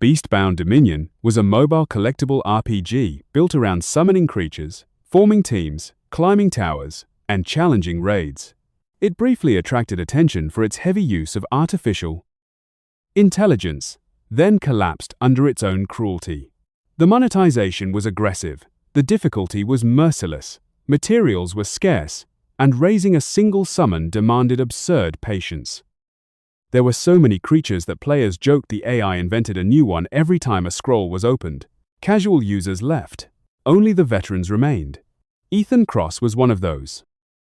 Beastbound Dominion was a mobile collectible RPG built around summoning creatures, forming teams, climbing towers, and challenging raids. It briefly attracted attention for its heavy use of artificial intelligence, then collapsed under its own cruelty. The monetization was aggressive, the difficulty was merciless, materials were scarce, and raising a single summon demanded absurd patience. There were so many creatures that players joked the AI invented a new one every time a scroll was opened. Casual users left. Only the veterans remained. Ethan Cross was one of those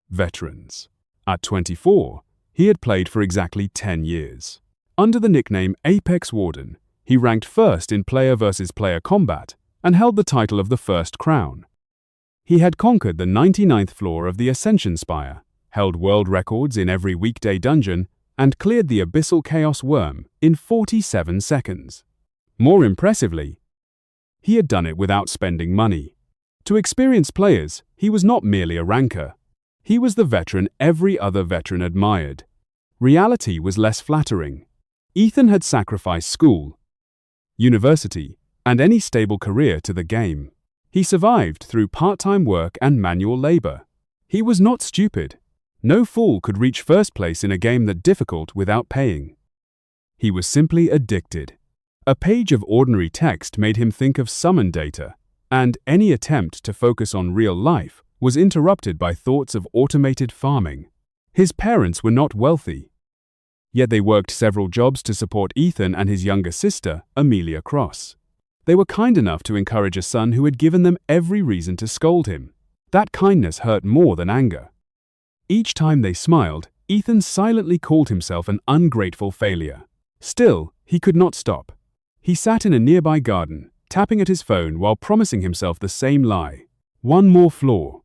veterans. At 24, he had played for exactly 10 years. Under the nickname ApexWarden, he ranked first in player versus player combat and held the title of the First Crown. He had conquered the 99th floor of the Ascension Spire, held world records in every weekday dungeon, and cleared the Abyssal Chaos Worm in 47 seconds. More impressively, he had done it without spending money. To experienced players, he was not merely a ranker. He was the veteran every other veteran admired. Reality was less flattering. Ethan had sacrificed school, university, and any stable career to the game. He survived through part-time work and manual labor. He was not stupid. No fool could reach first place in a game that difficult without paying. He was simply addicted. A page of ordinary text made him think of summon data, and any attempt to focus on real life was interrupted by thoughts of automated farming. His parents were not wealthy, yet they worked several jobs to support Ethan and his younger sister, Amelia Cross. They were kind enough to encourage a son who had given them every reason to scold him. That kindness hurt more than anger. Each time they smiled, Ethan silently called himself an ungrateful failure. Still, he could not stop. He sat in a nearby garden, tapping at his phone while promising himself the same lie. One more floor.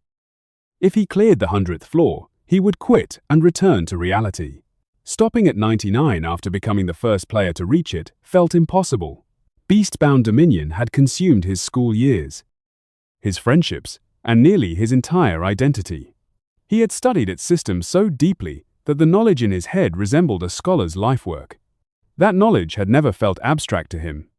If he cleared the 100th floor, he would quit and return to reality. Stopping at 99 after becoming the first player to reach it felt impossible. Beastbound Dominion had consumed his school years, his friendships, and nearly his entire identity. He had studied its system so deeply that the knowledge in his head resembled a scholar's lifework. That knowledge had never felt abstract to him.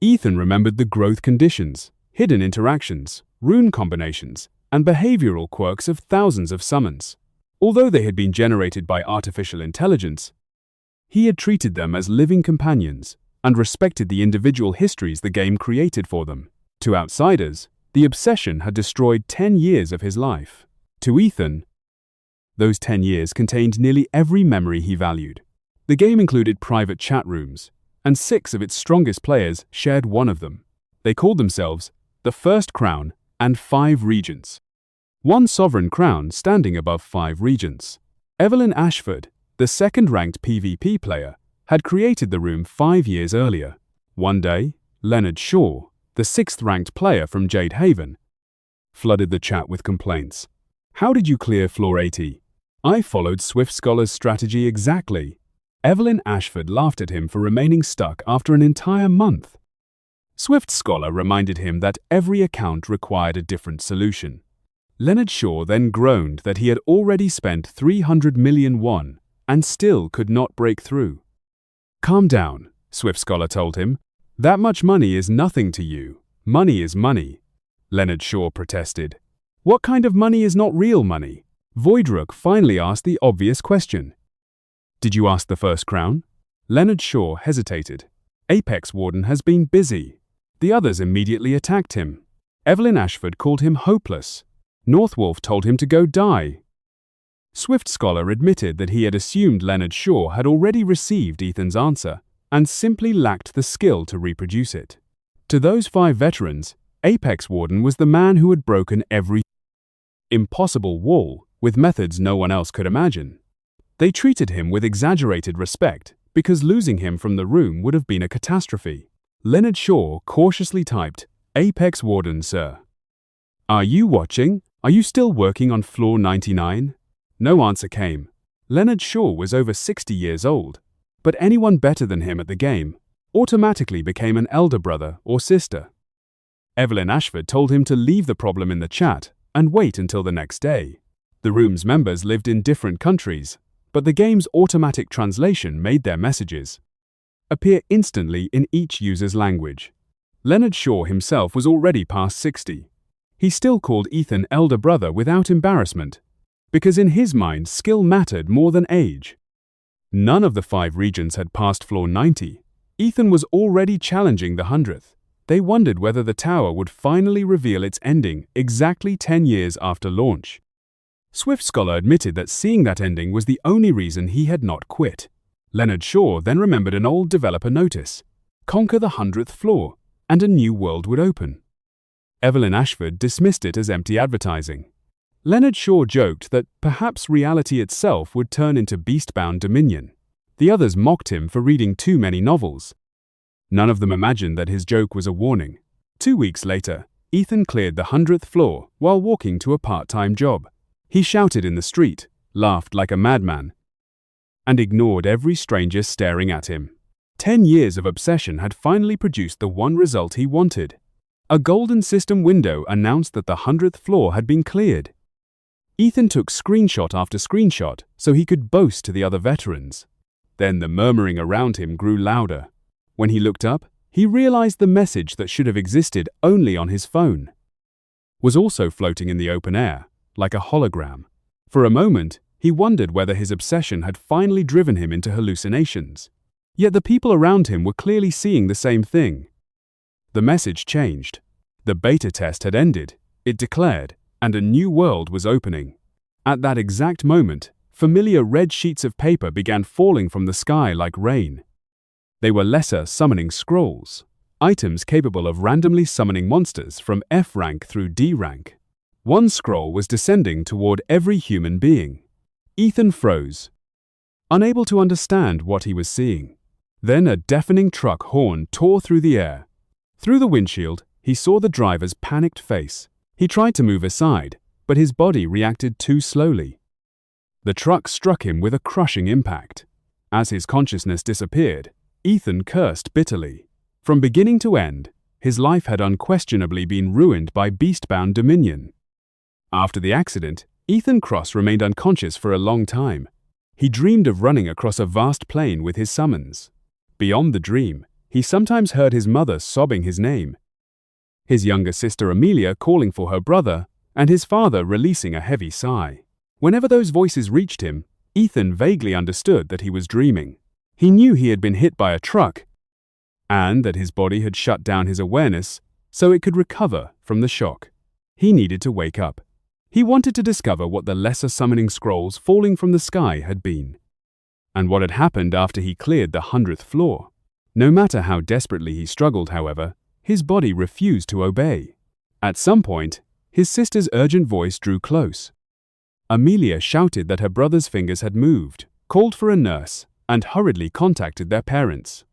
Ethan remembered the growth conditions, hidden interactions, rune combinations, and behavioral quirks of thousands of summons. Although they had been generated by artificial intelligence, he had treated them as living companions and respected the individual histories the game created for them. To outsiders, the obsession had destroyed 10 years of his life. To Ethan, those 10 years contained nearly every memory he valued. The game included private chat rooms, and 6 of its strongest players shared one of them. They called themselves the First Crown and 5 Regents. One sovereign crown standing above 5 regents. Evelyn Ashford, the second-ranked PvP player, had created the room 5 years earlier. One day, Leonard Shaw, the 6th-ranked player from Jade Haven, flooded the chat with complaints. "How did you clear floor 80? I followed Swift Scholar's strategy exactly." Evelyn Ashford laughed at him for remaining stuck after an entire month. Swift Scholar reminded him that every account required a different solution. Leonard Shaw then groaned that he had already spent 300 million won and still could not break through. "Calm down," Swift Scholar told him. "That much money is nothing to you. Money is money." Leonard Shaw protested. "What kind of money is not real money?" Voidrook finally asked the obvious question. "Did you ask the First Crown?" Leonard Shaw hesitated. "ApexWarden has been busy." The others immediately attacked him. Evelyn Ashford called him hopeless. Northwolf told him to go die. Swift Scholar admitted that he had assumed Leonard Shaw had already received Ethan's answer and simply lacked the skill to reproduce it. To those 5 veterans, ApexWarden was the man who had broken every impossible wall with methods no one else could imagine. They treated him with exaggerated respect because losing him from the room would have been a catastrophe. Leonard Shaw cautiously typed, "ApexWarden, sir. Are you watching? Are you still working on floor 99? No answer came. Leonard Shaw was over 60 years old, but anyone better than him at the game automatically became an elder brother or sister. Evelyn Ashford told him to leave the problem in the chat and wait until the next day. The room's members lived in different countries, but the game's automatic translation made their messages appear instantly in each user's language. Leonard Shaw himself was already past 60. He still called Ethan elder brother without embarrassment, because in his mind skill mattered more than age. None of the 5 regions had passed floor 90. Ethan was already challenging the 100th. They wondered whether the tower would finally reveal its ending exactly 10 years after launch. Swift Scholar admitted that seeing that ending was the only reason he had not quit. Leonard Shaw then remembered an old developer notice: conquer the 100th floor, and a new world would open. Evelyn Ashford dismissed it as empty advertising. Leonard Shaw joked that perhaps reality itself would turn into Beastbound Dominion. The others mocked him for reading too many novels. None of them imagined that his joke was a warning. 2 weeks later, Ethan cleared the 100th floor while walking to a part-time job. He shouted in the street, laughed like a madman, and ignored every stranger staring at him. 10 years of obsession had finally produced the one result he wanted. A golden system window announced that the 100th floor had been cleared. Ethan took screenshot after screenshot so he could boast to the other veterans. Then the murmuring around him grew louder. When he looked up, he realized the message that should have existed only on his phone was also floating in the open air, like a hologram. For a moment, he wondered whether his obsession had finally driven him into hallucinations. Yet the people around him were clearly seeing the same thing. The message changed. The beta test had ended, it declared, and a new world was opening. At that exact moment, familiar red sheets of paper began falling from the sky like rain. They were lesser summoning scrolls, items capable of randomly summoning monsters from F rank through D rank. One scroll was descending toward every human being. Ethan froze, unable to understand what he was seeing. Then a deafening truck horn tore through the air. Through the windshield, he saw the driver's panicked face. He tried to move aside, but his body reacted too slowly. The truck struck him with a crushing impact. As his consciousness disappeared, Ethan cursed bitterly. From beginning to end, his life had unquestionably been ruined by Beastbound Dominion. After the accident, Ethan Cross remained unconscious for a long time. He dreamed of running across a vast plain with his summons. Beyond the dream, he sometimes heard his mother sobbing his name, his younger sister Amelia calling for her brother, and his father releasing a heavy sigh. Whenever those voices reached him, Ethan vaguely understood that he was dreaming. He knew he had been hit by a truck, and that his body had shut down his awareness so it could recover from the shock. He needed to wake up. He wanted to discover what the lesser summoning scrolls falling from the sky had been, and what had happened after he cleared the 100th floor. No matter how desperately he struggled, however, his body refused to obey. At some point, his sister's urgent voice drew close. Amelia shouted that her brother's fingers had moved, called for a nurse, and hurriedly contacted their parents.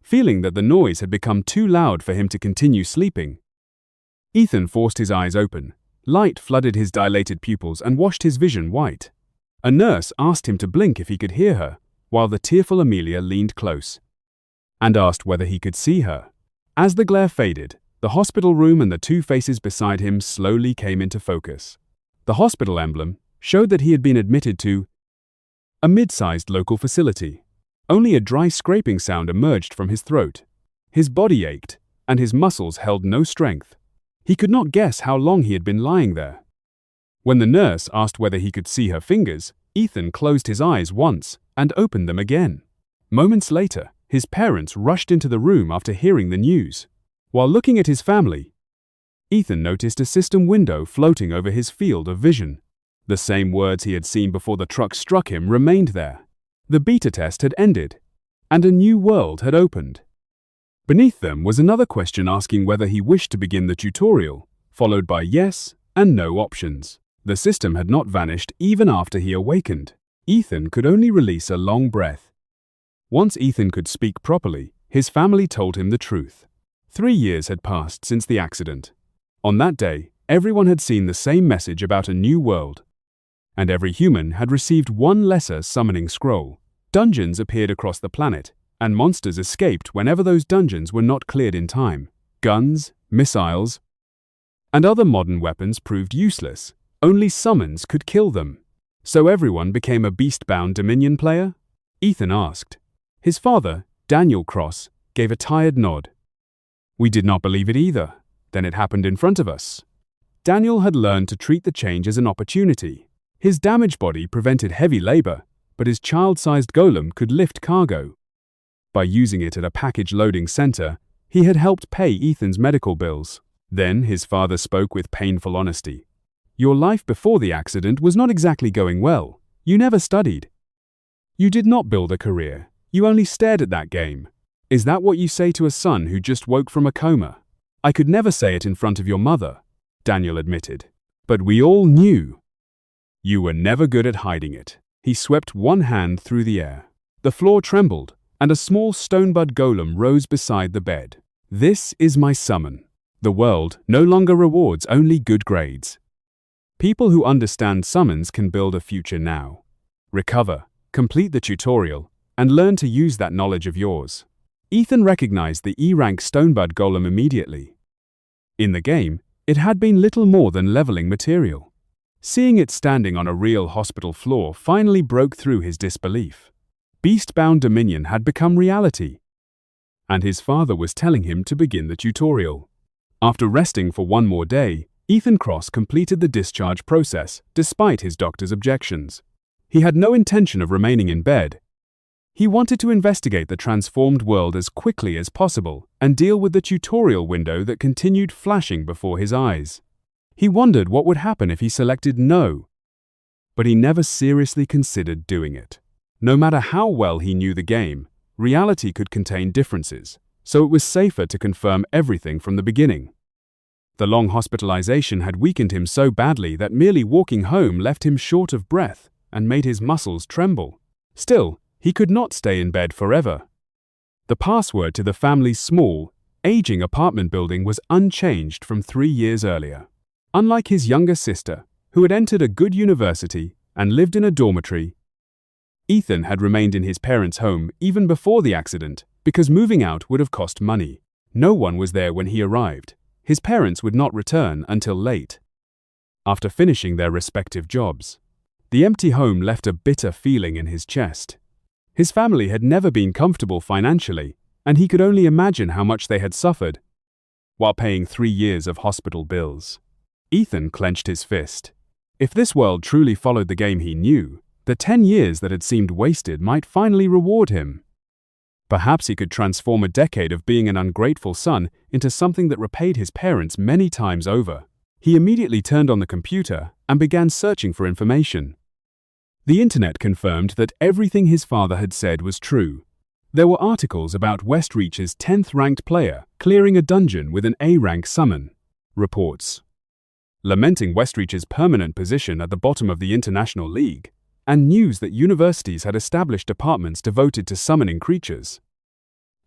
Feeling that the noise had become too loud for him to continue sleeping, Ethan forced his eyes open. Light flooded his dilated pupils and washed his vision white. A nurse asked him to blink if he could hear her, while the tearful Amelia leaned close and asked whether he could see her. As the glare faded, the hospital room and the 2 faces beside him slowly came into focus. The hospital emblem showed that he had been admitted to a mid-sized local facility. Only a dry scraping sound emerged from his throat. His body ached, and his muscles held no strength. He could not guess how long he had been lying there. When the nurse asked whether he could see her fingers, Ethan closed his eyes once and opened them again. Moments later, his parents rushed into the room after hearing the news. While looking at his family, Ethan noticed a system window floating over his field of vision. The same words he had seen before the truck struck him remained there. The beta test had ended, and a new world had opened. Beneath them was another question asking whether he wished to begin the tutorial, followed by yes and no options. The system had not vanished even after he awakened. Ethan could only release a long breath. Once Ethan could speak properly, his family told him the truth. 3 years had passed since the accident. On that day, everyone had seen the same message about a new world, and every human had received one lesser summoning scroll. Dungeons appeared across the planet, and monsters escaped whenever those dungeons were not cleared in time. Guns, missiles, and other modern weapons proved useless. Only summons could kill them. So everyone became a Beastbound Dominion player? Ethan asked. His father, Daniel Cross gave a tired nod. We did not believe it either. Then it happened in front of us. Daniel had learned to treat the change as an opportunity. His damaged body prevented heavy labor, but his child-sized golem could lift cargo. By using it at a package loading center, he had helped pay Ethan's medical bills. Then his father spoke with painful honesty. Your life before the accident was not exactly going well. You never studied. You did not build a career. You only stared at that game. Is that what you say to a son who just woke from a coma? I could never say it in front of your mother, Daniel admitted. But we all knew. You were never good at hiding it. He swept one hand through the air. The floor trembled, and a small stonebud golem rose beside the bed. This is my summon. The world no longer rewards only good grades. People who understand summons can build a future now. Recover, complete the tutorial, and learn to use that knowledge of yours. Ethan recognized the E-rank stonebud golem immediately. In the game, it had been little more than leveling material. Seeing it standing on a real hospital floor finally broke through his disbelief. Beastbound Dominion had become reality, and his father was telling him to begin the tutorial. After resting for one more day, Ethan Cross completed the discharge process despite his doctor's objections. He had no intention of remaining in bed. He wanted to investigate the transformed world as quickly as possible and deal with the tutorial window that continued flashing before his eyes. He wondered what would happen if he selected no, but he never seriously considered doing it. No matter how well he knew the game, reality could contain differences, so it was safer to confirm everything from the beginning. The long hospitalization had weakened him so badly that merely walking home left him short of breath and made his muscles tremble. Still, he could not stay in bed forever. The password to the family's small, aging apartment building was unchanged from 3 years earlier. Unlike his younger sister, who had entered a good university and lived in a dormitory, Ethan had remained in his parents' home even before the accident because moving out would have cost money. No one was there when he arrived. His parents would not return until late. After finishing their respective jobs, the empty home left a bitter feeling in his chest. His family had never been comfortable financially, and he could only imagine how much they had suffered while paying 3 years of hospital bills. Ethan clenched his fist. If this world truly followed the game he knew, the 10 years that had seemed wasted might finally reward him. Perhaps he could transform a decade of being an ungrateful son into something that repaid his parents many times over. He immediately turned on the computer and began searching for information. The internet confirmed that everything his father had said was true. There were articles about Westreach's 10th-ranked player clearing a dungeon with an A-rank summon. Reports lamenting Westreach's permanent position at the bottom of the International League, and news that universities had established departments devoted to summoning creatures.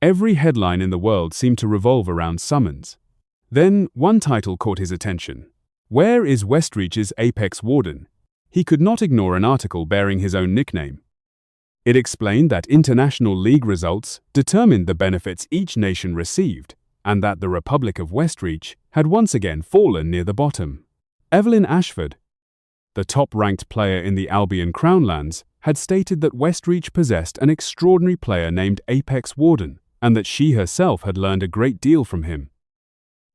Every headline in the world seemed to revolve around summons. Then one title caught his attention. Where is Westreach's ApexWarden? He could not ignore an article bearing his own nickname. It explained that International League results determined the benefits each nation received, and that the Republic of Westreach had once again fallen near the bottom. Evelyn Ashford, the top-ranked player in the Albion Crownlands, had stated that Westreach possessed an extraordinary player named ApexWarden, and that she herself had learned a great deal from him.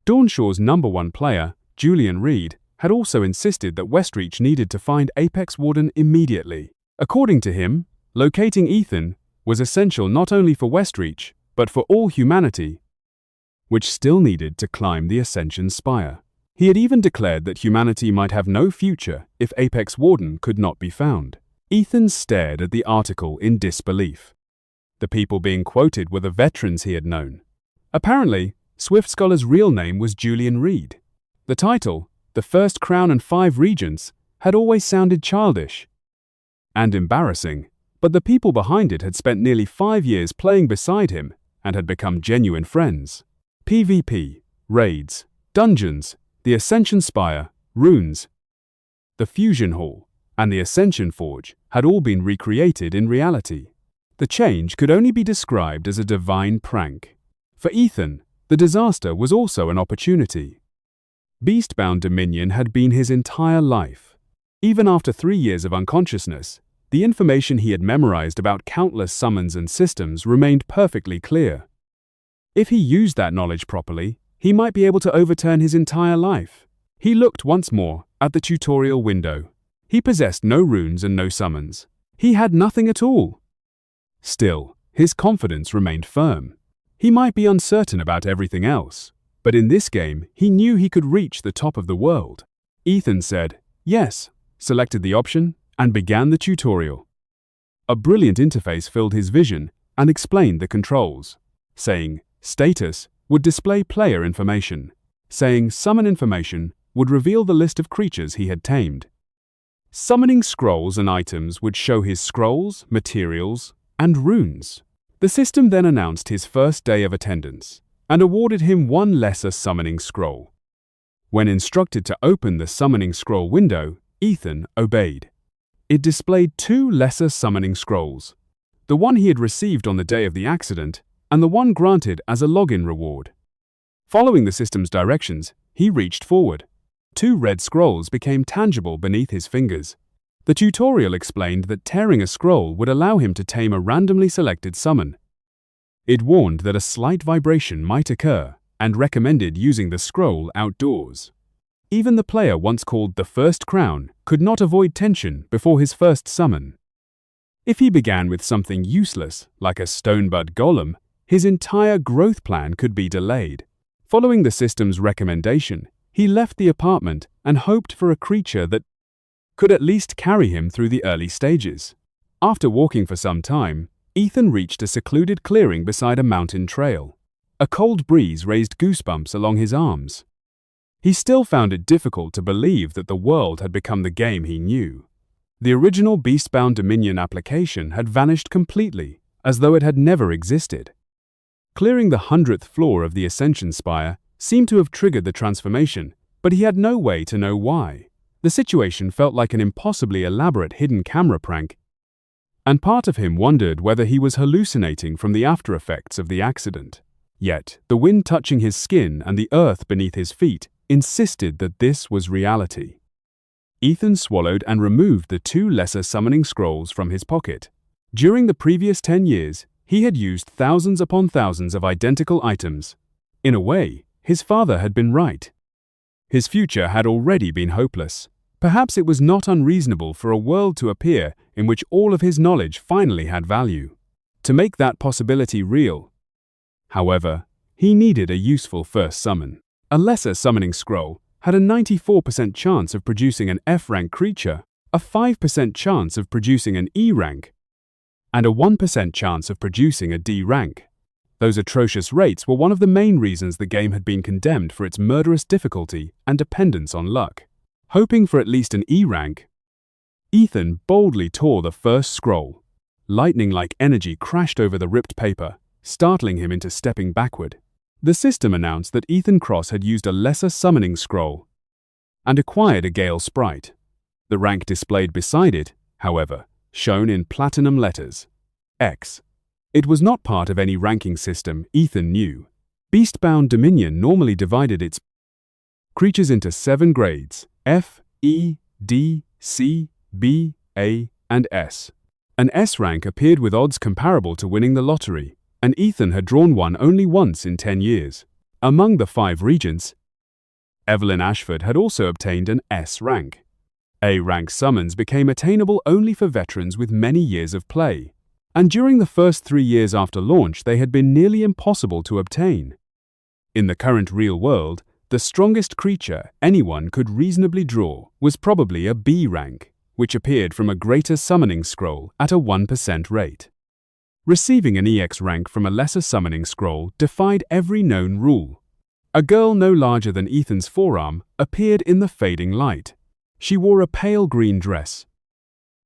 Dawnshaw's #1 player, Julian Reed, had also insisted that Westreach needed to find ApexWarden immediately. According to him, locating Ethan was essential not only for Westreach, but for all humanity, which still needed to climb the Ascension Spire. He had even declared that humanity might have no future if ApexWarden could not be found. Ethan stared at the article in disbelief. The people being quoted were the veterans he had known. Apparently, Swift Scholar's real name was Julian Reed. The title, The First Crown and 5 Regents, had always sounded childish and embarrassing, but the people behind it had spent nearly 5 years playing beside him and had become genuine friends. PvP, raids, dungeons, the Ascension Spire, runes, the Fusion Hall, and the Ascension Forge had all been recreated in reality. The change could only be described as a divine prank. For Ethan, the disaster was also an opportunity. Beastbound Dominion had been his entire life. Even after 3 years of unconsciousness, The information he had memorized about countless summons and systems remained perfectly clear. If he used that knowledge properly, he might be able to overturn his entire life. He looked once more at the tutorial window. He possessed no runes and no summons. He had nothing at all. Still, his confidence remained firm. He might be uncertain about everything else, but in this game, he knew he could reach the top of the world. Ethan said, "Yes," selected the option, and began the tutorial. A brilliant interface filled his vision and explained the controls. Saying, "Status" would display player information. Saying, "Summon information" would reveal the list of creatures he had tamed. Summoning scrolls and items would show his scrolls, materials, and runes. The system then announced his first day of attendance and awarded him one lesser summoning scroll. When instructed to open the summoning scroll window, Ethan obeyed. It displayed two lesser summoning scrolls, the one he had received on the day of the accident and the one granted as a login reward. Following the system's directions, he reached forward. Two red scrolls became tangible beneath his fingers. The tutorial explained that tearing a scroll would allow him to tame a randomly selected summon. It warned that a slight vibration might occur and recommended using the scroll outdoors. Even the player once called the First Crown could not avoid tension before his first summon. If he began with something useless, like a stonebud golem, his entire growth plan could be delayed. Following the system's recommendation, he left the apartment and hoped for a creature that could at least carry him through the early stages. After walking for some time, Ethan reached a secluded clearing beside a mountain trail. A cold breeze raised goosebumps along his arms. He still found it difficult to believe that the world had become the game he knew. The original Beastbound Dominion application had vanished completely, as though it had never existed. Clearing the 100th floor of the Ascension Spire seemed to have triggered the transformation, but he had no way to know why. The situation felt like an impossibly elaborate hidden camera prank, and part of him wondered whether he was hallucinating from the after effects of the accident. Yet, the wind touching his skin and the earth beneath his feet insisted that this was reality. Ethan swallowed and removed the two lesser summoning scrolls from his pocket. During the previous 10 years, he had used thousands upon thousands of identical items. In a way, his father had been right. His future had already been hopeless. Perhaps it was not unreasonable for a world to appear in which all of his knowledge finally had value. To make that possibility real, however, he needed a useful first summon. A lesser summoning scroll had a 94% chance of producing an F-rank creature, a 5% chance of producing an E-rank, and a 1% chance of producing a D rank. Those atrocious rates were one of the main reasons the game had been condemned for its murderous difficulty and dependence on luck. Hoping for at least an E rank, Ethan boldly tore the first scroll. Lightning-like energy crashed over the ripped paper, startling him into stepping backward. The system announced that Ethan Cross had used a lesser summoning scroll and acquired a Gale sprite. The rank displayed beside it, however, shown in platinum letters, X. It was not part of any ranking system Ethan knew. Beastbound Dominion normally divided its creatures into 7 grades: F, E, D, C, B, A, and S. An S rank appeared with odds comparable to winning the lottery, and Ethan had drawn one only once in 10 years. Among the 5 regents, Evelyn Ashford had also obtained an S rank. A rank summons became attainable only for veterans with many years of play, and during the first 3 years after launch they had been nearly impossible to obtain. In the current real world, the strongest creature anyone could reasonably draw was probably a B rank, which appeared from a greater summoning scroll at a 1% rate. Receiving an EX rank from a lesser summoning scroll defied every known rule. A girl no larger than Ethan's forearm appeared in the fading light. She wore a pale green dress,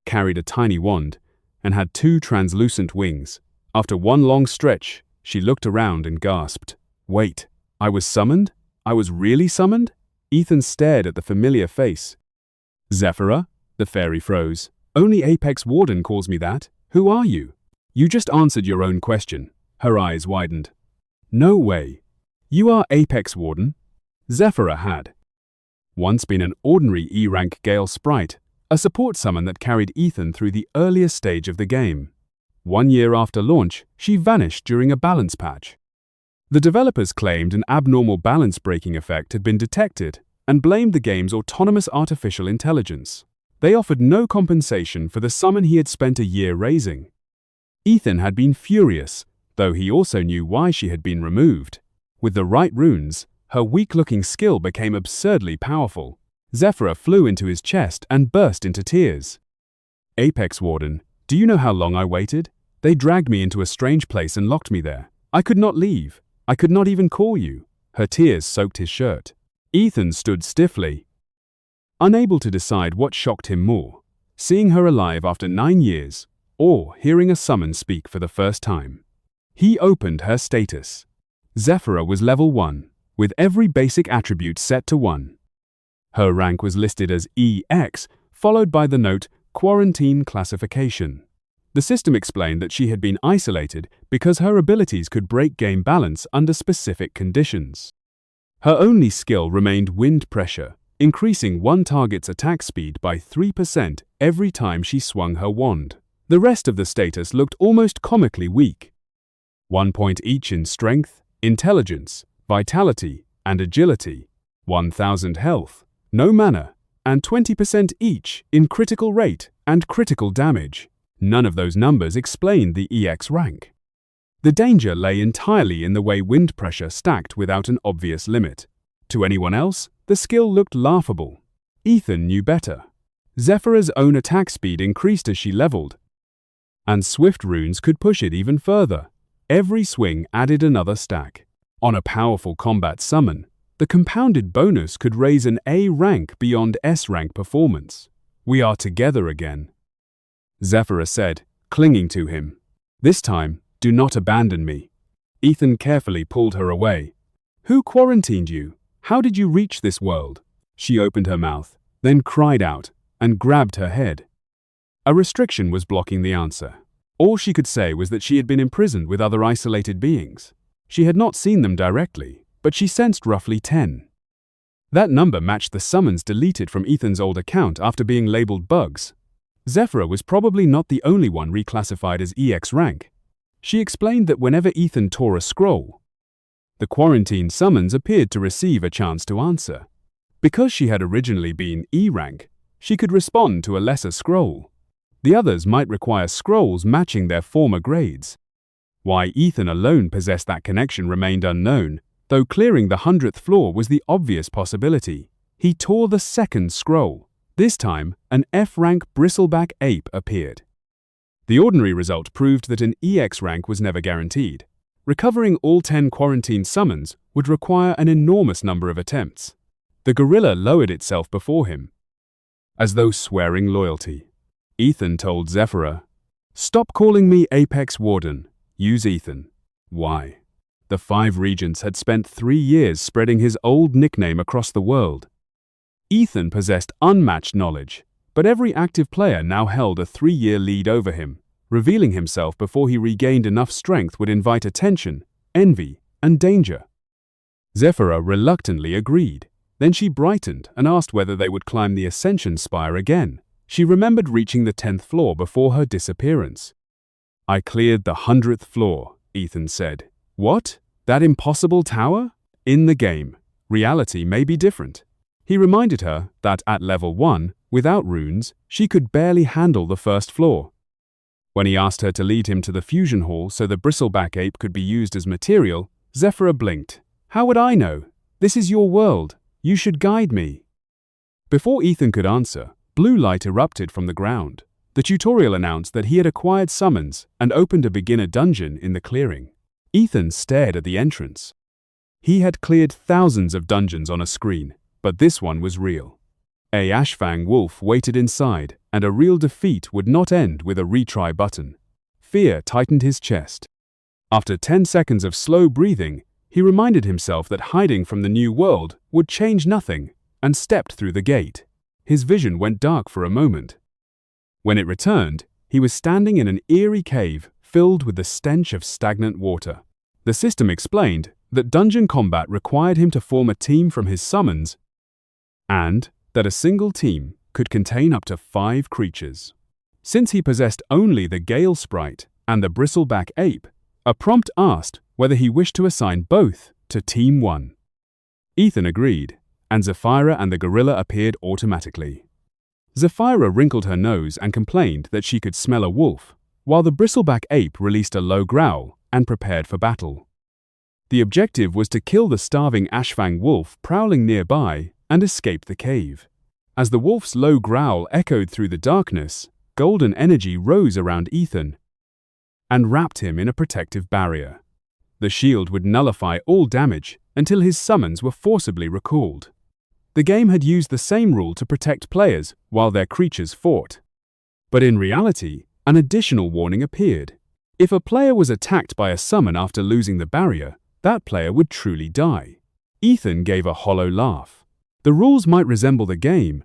carried a tiny wand, and had 2 translucent wings. After one long stretch, she looked around and gasped, "Wait, I was summoned? I was really summoned?" Ethan stared at the familiar face. "Zephyra?" The fairy froze. "Only ApexWarden calls me that. Who are you?" "You just answered your own question." Her eyes widened. "No way. You are ApexWarden?" Zephyra had once been an ordinary E-rank Gale sprite, a support summon that carried Ethan through the earliest stage of the game. 1 year after launch, she vanished during a balance patch. The developers claimed an abnormal balance-breaking effect had been detected and blamed the game's autonomous artificial intelligence. They offered no compensation for the summon he had spent a year raising. Ethan had been furious, though he also knew why she had been removed. With the right runes, her weak-looking skill became absurdly powerful. Zephyra flew into his chest and burst into tears. "ApexWarden, do you know how long I waited? They dragged me into a strange place and locked me there. I could not leave. I could not even call you." Her tears soaked his shirt. Ethan stood stiffly, unable to decide what shocked him more, seeing her alive after 9 years, or hearing a summon speak for the first time. He opened her status. Zephyra was level 1, with every basic attribute set to 1. Her rank was listed as EX, followed by the note Quarantine Classification. The system explained that she had been isolated because her abilities could break game balance under specific conditions. Her only skill remained wind pressure, increasing one target's attack speed by 3% every time she swung her wand. The rest of the status looked almost comically weak. 1 point each in strength, intelligence, vitality, and agility, 1,000 health, no mana, and 20% each in critical rate and critical damage. None of those numbers explained the EX rank. The danger lay entirely in the way wind pressure stacked without an obvious limit. To anyone else, the skill looked laughable. Ethan knew better. Zephyra's own attack speed increased as she leveled, and swift runes could push it even further. Every swing added another stack. On a powerful combat summon, the compounded bonus could raise an A rank beyond S rank performance. "We are together again," Zephyra said, clinging to him. "This time, do not abandon me." Ethan carefully pulled her away. "Who quarantined you? How did you reach this world?" She opened her mouth, then cried out and grabbed her head. A restriction was blocking the answer. All she could say was that she had been imprisoned with other isolated beings. She had not seen them directly, but she sensed roughly 10. That number matched the summons deleted from Ethan's old account after being labeled bugs. Zephyra was probably not the only one reclassified as EX rank. She explained that whenever Ethan tore a scroll, the quarantine summons appeared to receive a chance to answer. Because she had originally been E rank, she could respond to a lesser scroll. The others might require scrolls matching their former grades. Why Ethan alone possessed that connection remained unknown, though clearing the 100th floor was the obvious possibility. He tore the second scroll. This time, an F-rank bristleback ape appeared. The ordinary result proved that an EX rank was never guaranteed. Recovering all 10 quarantine summons would require an enormous number of attempts. The gorilla lowered itself before him, as though swearing loyalty. Ethan told Zephyra, "Stop calling me ApexWarden. Use Ethan." Why? The 5 regents had spent 3 years spreading his old nickname across the world. Ethan possessed unmatched knowledge, but every active player now held a 3-year lead over him. Revealing himself before he regained enough strength would invite attention, envy, and danger. Zephyra reluctantly agreed. Then she brightened and asked whether they would climb the Ascension Spire again. She remembered reaching the 10th floor before her disappearance. "I cleared the 100th floor," Ethan said. "What? That impossible tower?" "In the game, reality may be different." He reminded her that at level 1, without runes, she could barely handle the first floor. When he asked her to lead him to the fusion hall so the bristleback ape could be used as material, Zephyra blinked. "How would I know? This is your world. You should guide me." Before Ethan could answer, blue light erupted from the ground. The tutorial announced that he had acquired summons and opened a beginner dungeon in the clearing. Ethan stared at the entrance. He had cleared thousands of dungeons on a screen, but this one was real. A Ashfang wolf waited inside, and a real defeat would not end with a retry button. Fear tightened his chest. After 10 seconds of slow breathing, he reminded himself that hiding from the new world would change nothing, and stepped through the gate. His vision went dark for a moment. When it returned, he was standing in an eerie cave filled with the stench of stagnant water. The system explained that dungeon combat required him to form a team from his summons, and that a single team could contain up to 5 creatures. Since he possessed only the Gale Sprite and the Bristleback Ape, a prompt asked whether he wished to assign both to Team 1. Ethan agreed, and Zephyra and the gorilla appeared automatically. Zephyra wrinkled her nose and complained that she could smell a wolf, while the Bristleback Ape released a low growl and prepared for battle. The objective was to kill the starving Ashfang wolf prowling nearby and escape the cave. As the wolf's low growl echoed through the darkness, golden energy rose around Ethan and wrapped him in a protective barrier. The shield would nullify all damage until his summons were forcibly recalled. The game had used the same rule to protect players while their creatures fought. But in reality, an additional warning appeared. If a player was attacked by a summon after losing the barrier, that player would truly die. Ethan gave a hollow laugh. The rules might resemble the game,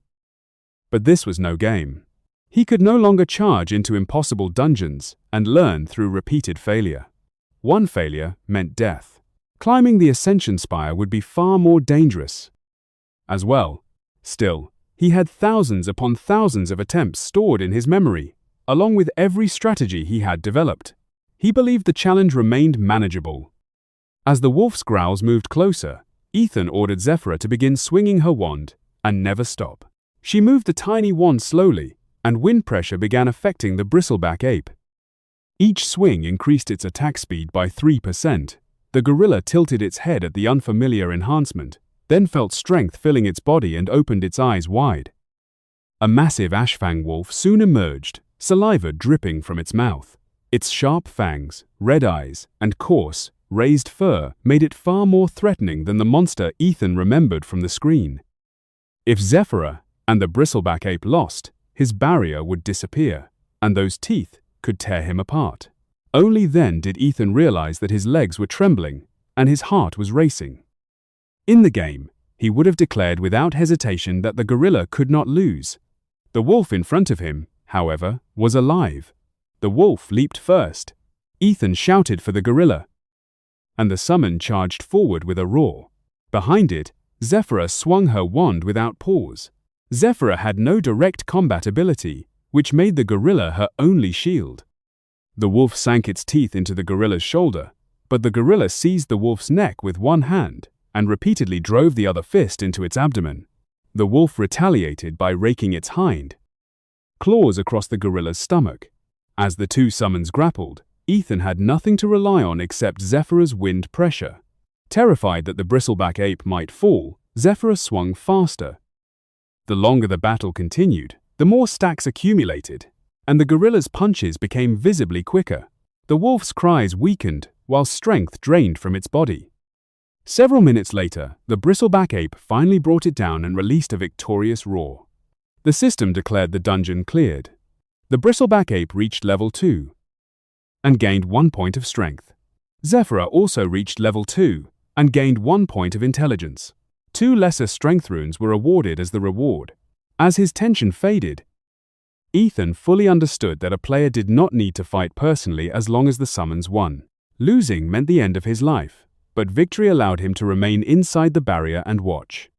but this was no game. He could no longer charge into impossible dungeons and learn through repeated failure. One failure meant death. Climbing the Ascension Spire would be far more dangerous as well. Still, he had thousands upon thousands of attempts stored in his memory, along with every strategy he had developed. He believed the challenge remained manageable. As the wolf's growls moved closer, Ethan ordered Zephyra to begin swinging her wand and never stop. She moved the tiny wand slowly, and wind pressure began affecting the Bristleback Ape. Each swing increased its attack speed by 3%. The gorilla tilted its head at the unfamiliar enhancement, then felt strength filling its body and opened its eyes wide. A massive Ashfang wolf soon emerged, saliva dripping from its mouth. Its sharp fangs, red eyes, and coarse, raised fur made it far more threatening than the monster Ethan remembered from the screen. If Zephyra and the Bristleback Ape lost, his barrier would disappear, and those teeth could tear him apart. Only then did Ethan realize that his legs were trembling and his heart was racing. In the game, he would have declared without hesitation that the gorilla could not lose. The wolf in front of him, however, was alive. The wolf leaped first. Ethan shouted for the gorilla, and the summon charged forward with a roar. Behind it, Zephyra swung her wand without pause. Zephyra had no direct combat ability, which made the gorilla her only shield. The wolf sank its teeth into the gorilla's shoulder, but the gorilla seized the wolf's neck with one hand and repeatedly drove the other fist into its abdomen. The wolf retaliated by raking its hind claws across the gorilla's stomach. As the two summons grappled, Ethan had nothing to rely on except Zephyra's wind pressure. Terrified that the Bristleback Ape might fall, Zephyra swung faster. The longer the battle continued, the more stacks accumulated, and the gorilla's punches became visibly quicker. The wolf's cries weakened, while strength drained from its body. Several minutes later, the Bristleback Ape finally brought it down and released a victorious roar. The system declared the dungeon cleared. The Bristleback Ape reached level 2 and gained 1 point of strength. Zephyra also reached level 2 and gained 1 point of intelligence. 2 lesser strength runes were awarded as the reward. As his tension faded, Ethan fully understood that a player did not need to fight personally as long as the summons won. Losing meant the end of his life, but victory allowed him to remain inside the barrier and watch.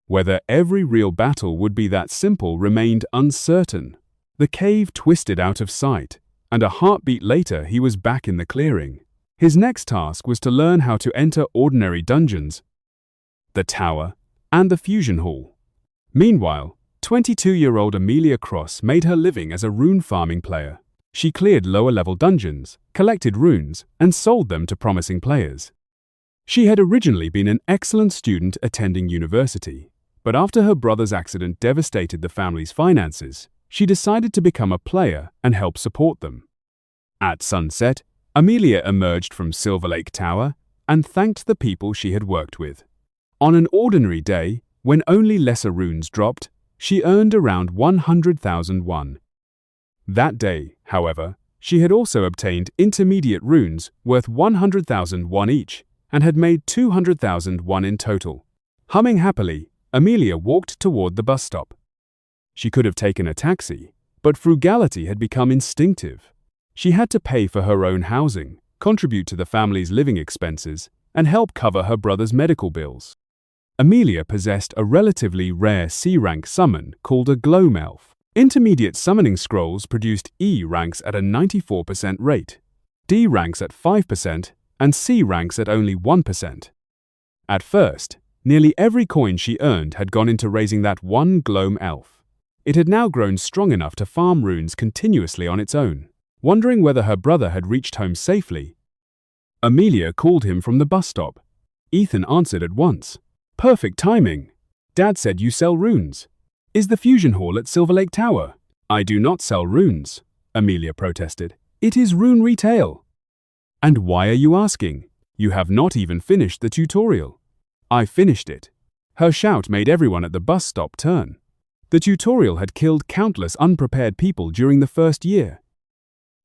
Whether every real battle would be that simple remained uncertain. The cave twisted out of sight, and a heartbeat later he was back in the clearing. His next task was to learn how to enter ordinary dungeons, the tower, and the fusion hall. Meanwhile, 22-year-old Amelia Cross made her living as a rune farming player. She cleared lower-level dungeons, collected runes, and sold them to promising players. She had originally been an excellent student attending university, but after her brother's accident devastated the family's finances, she decided to become a player and help support them. At sunset, Amelia emerged from Silver Lake Tower and thanked the people she had worked with. On an ordinary day, when only lesser runes dropped, she earned around 100,000 won. That day, however, she had also obtained intermediate runes worth 100,000 won each and had made 200,000 won in total. Humming happily, Amelia walked toward the bus stop. She could have taken a taxi, but frugality had become instinctive. She had to pay for her own housing, contribute to the family's living expenses, and help cover her brother's medical bills. Amelia possessed a relatively rare C-rank summon called a Gloam Elf. Intermediate summoning scrolls produced E ranks at a 94% rate, D ranks at 5%, and C ranks at only 1%. At first, nearly every coin she earned had gone into raising that one Gloam Elf. It had now grown strong enough to farm runes continuously on its own. Wondering whether her brother had reached home safely, Amelia called him from the bus stop. Ethan answered at once. Perfect timing. Dad said you sell runes. Is the fusion hall at Silver Lake Tower? I do not sell runes, Amelia protested. It is rune retail. And why are you asking? You have not even finished the tutorial. I finished it. Her shout made everyone at the bus stop turn. The tutorial had killed countless unprepared people during the first year.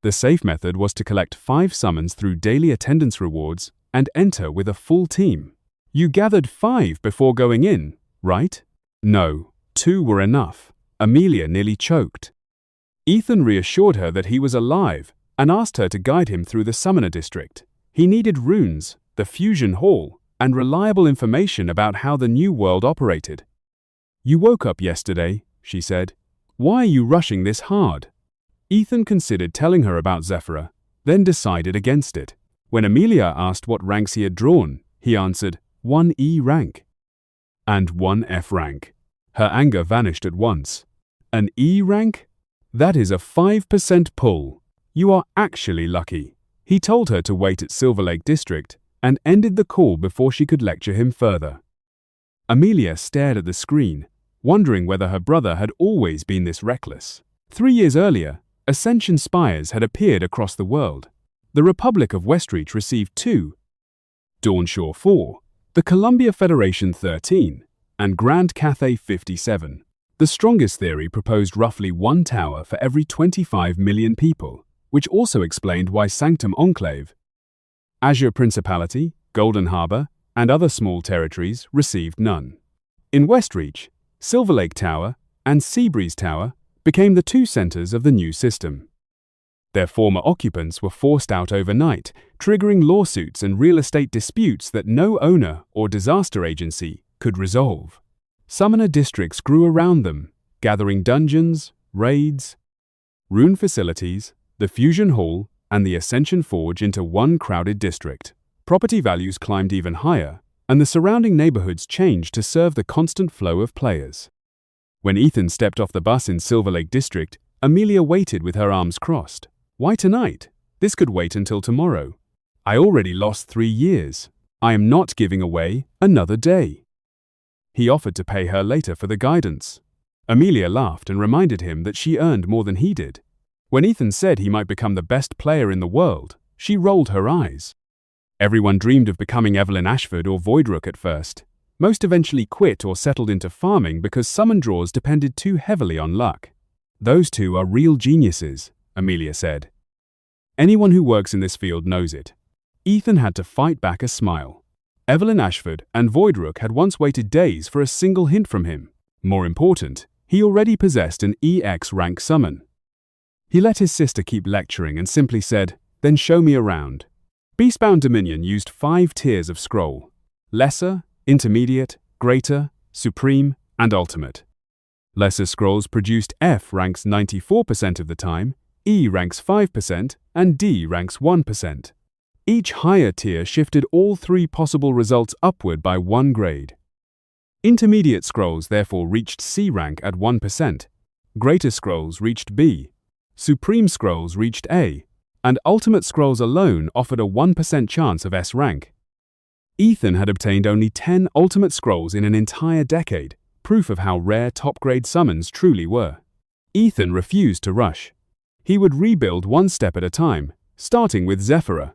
The safe method was to collect 5 summons through daily attendance rewards and enter with a full team. You gathered 5 before going in, right? No, 2 were enough. Amelia nearly choked. Ethan reassured her that he was alive and asked her to guide him through the Summoner District. He needed runes, the Fusion Hall, and reliable information about how the new world operated. You woke up yesterday, she said. Why are you rushing this hard? Ethan considered telling her about Zephyra, then decided against it. When Amelia asked what ranks he had drawn, he answered, 1 E rank. And 1 F rank. Her anger vanished at once. An E rank? That is a 5% pull. You are actually lucky. He told her to wait at Silver Lake District and ended the call before she could lecture him further. Amelia stared at the screen, wondering whether her brother had always been this reckless. 3 years earlier, Ascension spires had appeared across the world. The Republic of Westreach received 2, Dawnshore 4, the Columbia Federation 13, and Grand Cathay 57. The strongest theory proposed roughly 1 tower for every 25 million people, which also explained why Sanctum Enclave, Azure Principality, Golden Harbor, and other small territories received none. In Westreach, Silver Lake Tower and Seabreeze Tower became the 2 centers of the new system. Their former occupants were forced out overnight, triggering lawsuits and real estate disputes that no owner or disaster agency could resolve. Summoner districts grew around them, gathering dungeons, raids, rune facilities, the Fusion Hall, and the Ascension Forge into one crowded district. Property values climbed even higher, and the surrounding neighborhoods changed to serve the constant flow of players. When Ethan stepped off the bus in Silver Lake District, Amelia waited with her arms crossed. Why tonight? This could wait until tomorrow. I already lost 3 years. I am not giving away another day. He offered to pay her later for the guidance. Amelia laughed and reminded him that she earned more than he did. When Ethan said he might become the best player in the world, she rolled her eyes. Everyone dreamed of becoming Evelyn Ashford or Voidrook at first. Most eventually quit or settled into farming because summon draws depended too heavily on luck. Those 2 are real geniuses, Amelia said. Anyone who works in this field knows it. Ethan had to fight back a smile. Evelyn Ashford and Voidrook had once waited days for a single hint from him. More important, he already possessed an EX rank summon. He let his sister keep lecturing and simply said, then show me around. Beastbound Dominion used 5 tiers of scroll: Lesser, Intermediate, Greater, Supreme, and Ultimate. Lesser scrolls produced F ranks 94% of the time, E ranks 5%, and D ranks 1%. Each higher tier shifted all 3 possible results upward by 1 grade. Intermediate scrolls therefore reached C rank at 1%, Greater scrolls reached B, Supreme scrolls reached A, and Ultimate scrolls alone offered a 1% chance of S rank. Ethan had obtained only 10 Ultimate scrolls in an entire decade, proof of how rare top-grade summons truly were. Ethan refused to rush. He would rebuild 1 step at a time, starting with Zephyra.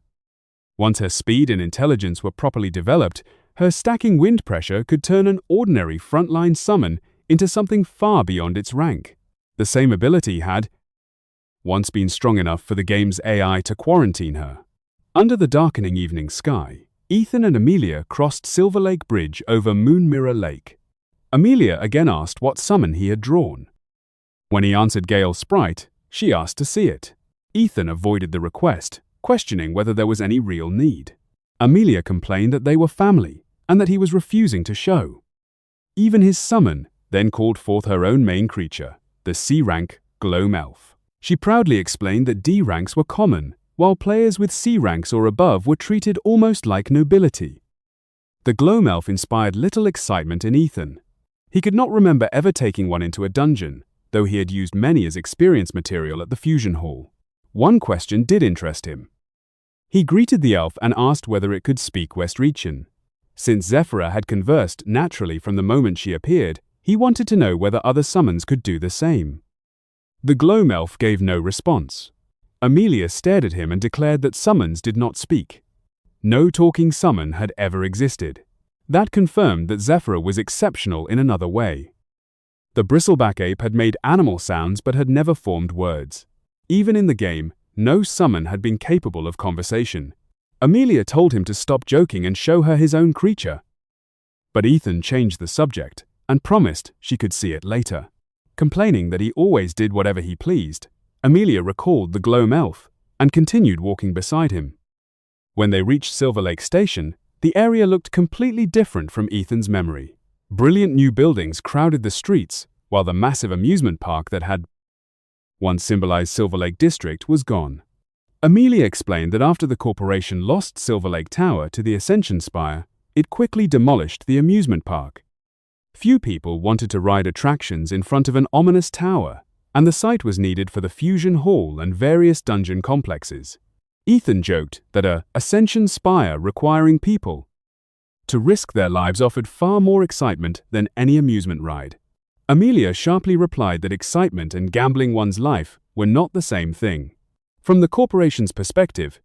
Once her speed and intelligence were properly developed, her stacking wind pressure could turn an ordinary frontline summon into something far beyond its rank. The same ability had once been strong enough for the game's AI to quarantine her. Under the darkening evening sky, Ethan and Amelia crossed Silver Lake Bridge over Moon Mirror Lake. Amelia again asked what summon he had drawn. When he answered Gale Sprite, she asked to see it. Ethan avoided the request, questioning whether there was any real need. Amelia complained that they were family and that he was refusing to show. Even his summon then called forth her own main creature, the C-rank Gloam Elf. She proudly explained that D ranks were common, while players with C ranks or above were treated almost like nobility. The Gloam Elf inspired little excitement in Ethan. He could not remember ever taking one into a dungeon, though he had used many as experience material at the Fusion Hall. One question did interest him. He greeted the elf and asked whether it could speak Westrechian. Since Zephyra had conversed naturally from the moment she appeared, he wanted to know whether other summons could do the same. The Gloam Elf gave no response. Amelia stared at him and declared that summons did not speak. No talking summon had ever existed. That confirmed that Zephyra was exceptional in another way. The bristleback ape had made animal sounds but had never formed words. Even in the game, no summon had been capable of conversation. Amelia told him to stop joking and show her his own creature. But Ethan changed the subject and promised she could see it later. Complaining that he always did whatever he pleased, Amelia recalled the Gloam Elf and continued walking beside him. When they reached Silver Lake Station, the area looked completely different from Ethan's memory. Brilliant new buildings crowded the streets, while the massive amusement park that had once symbolized Silver Lake District was gone. Amelia explained that after the corporation lost Silver Lake Tower to the Ascension Spire, it quickly demolished the amusement park. Few people wanted to ride attractions in front of an ominous tower, and the site was needed for the Fusion Hall and various dungeon complexes. Ethan joked that a Ascension Spire requiring people to risk their lives offered far more excitement than any amusement ride. Amelia sharply replied that excitement and gambling one's life were not the same thing. From the corporation's perspective,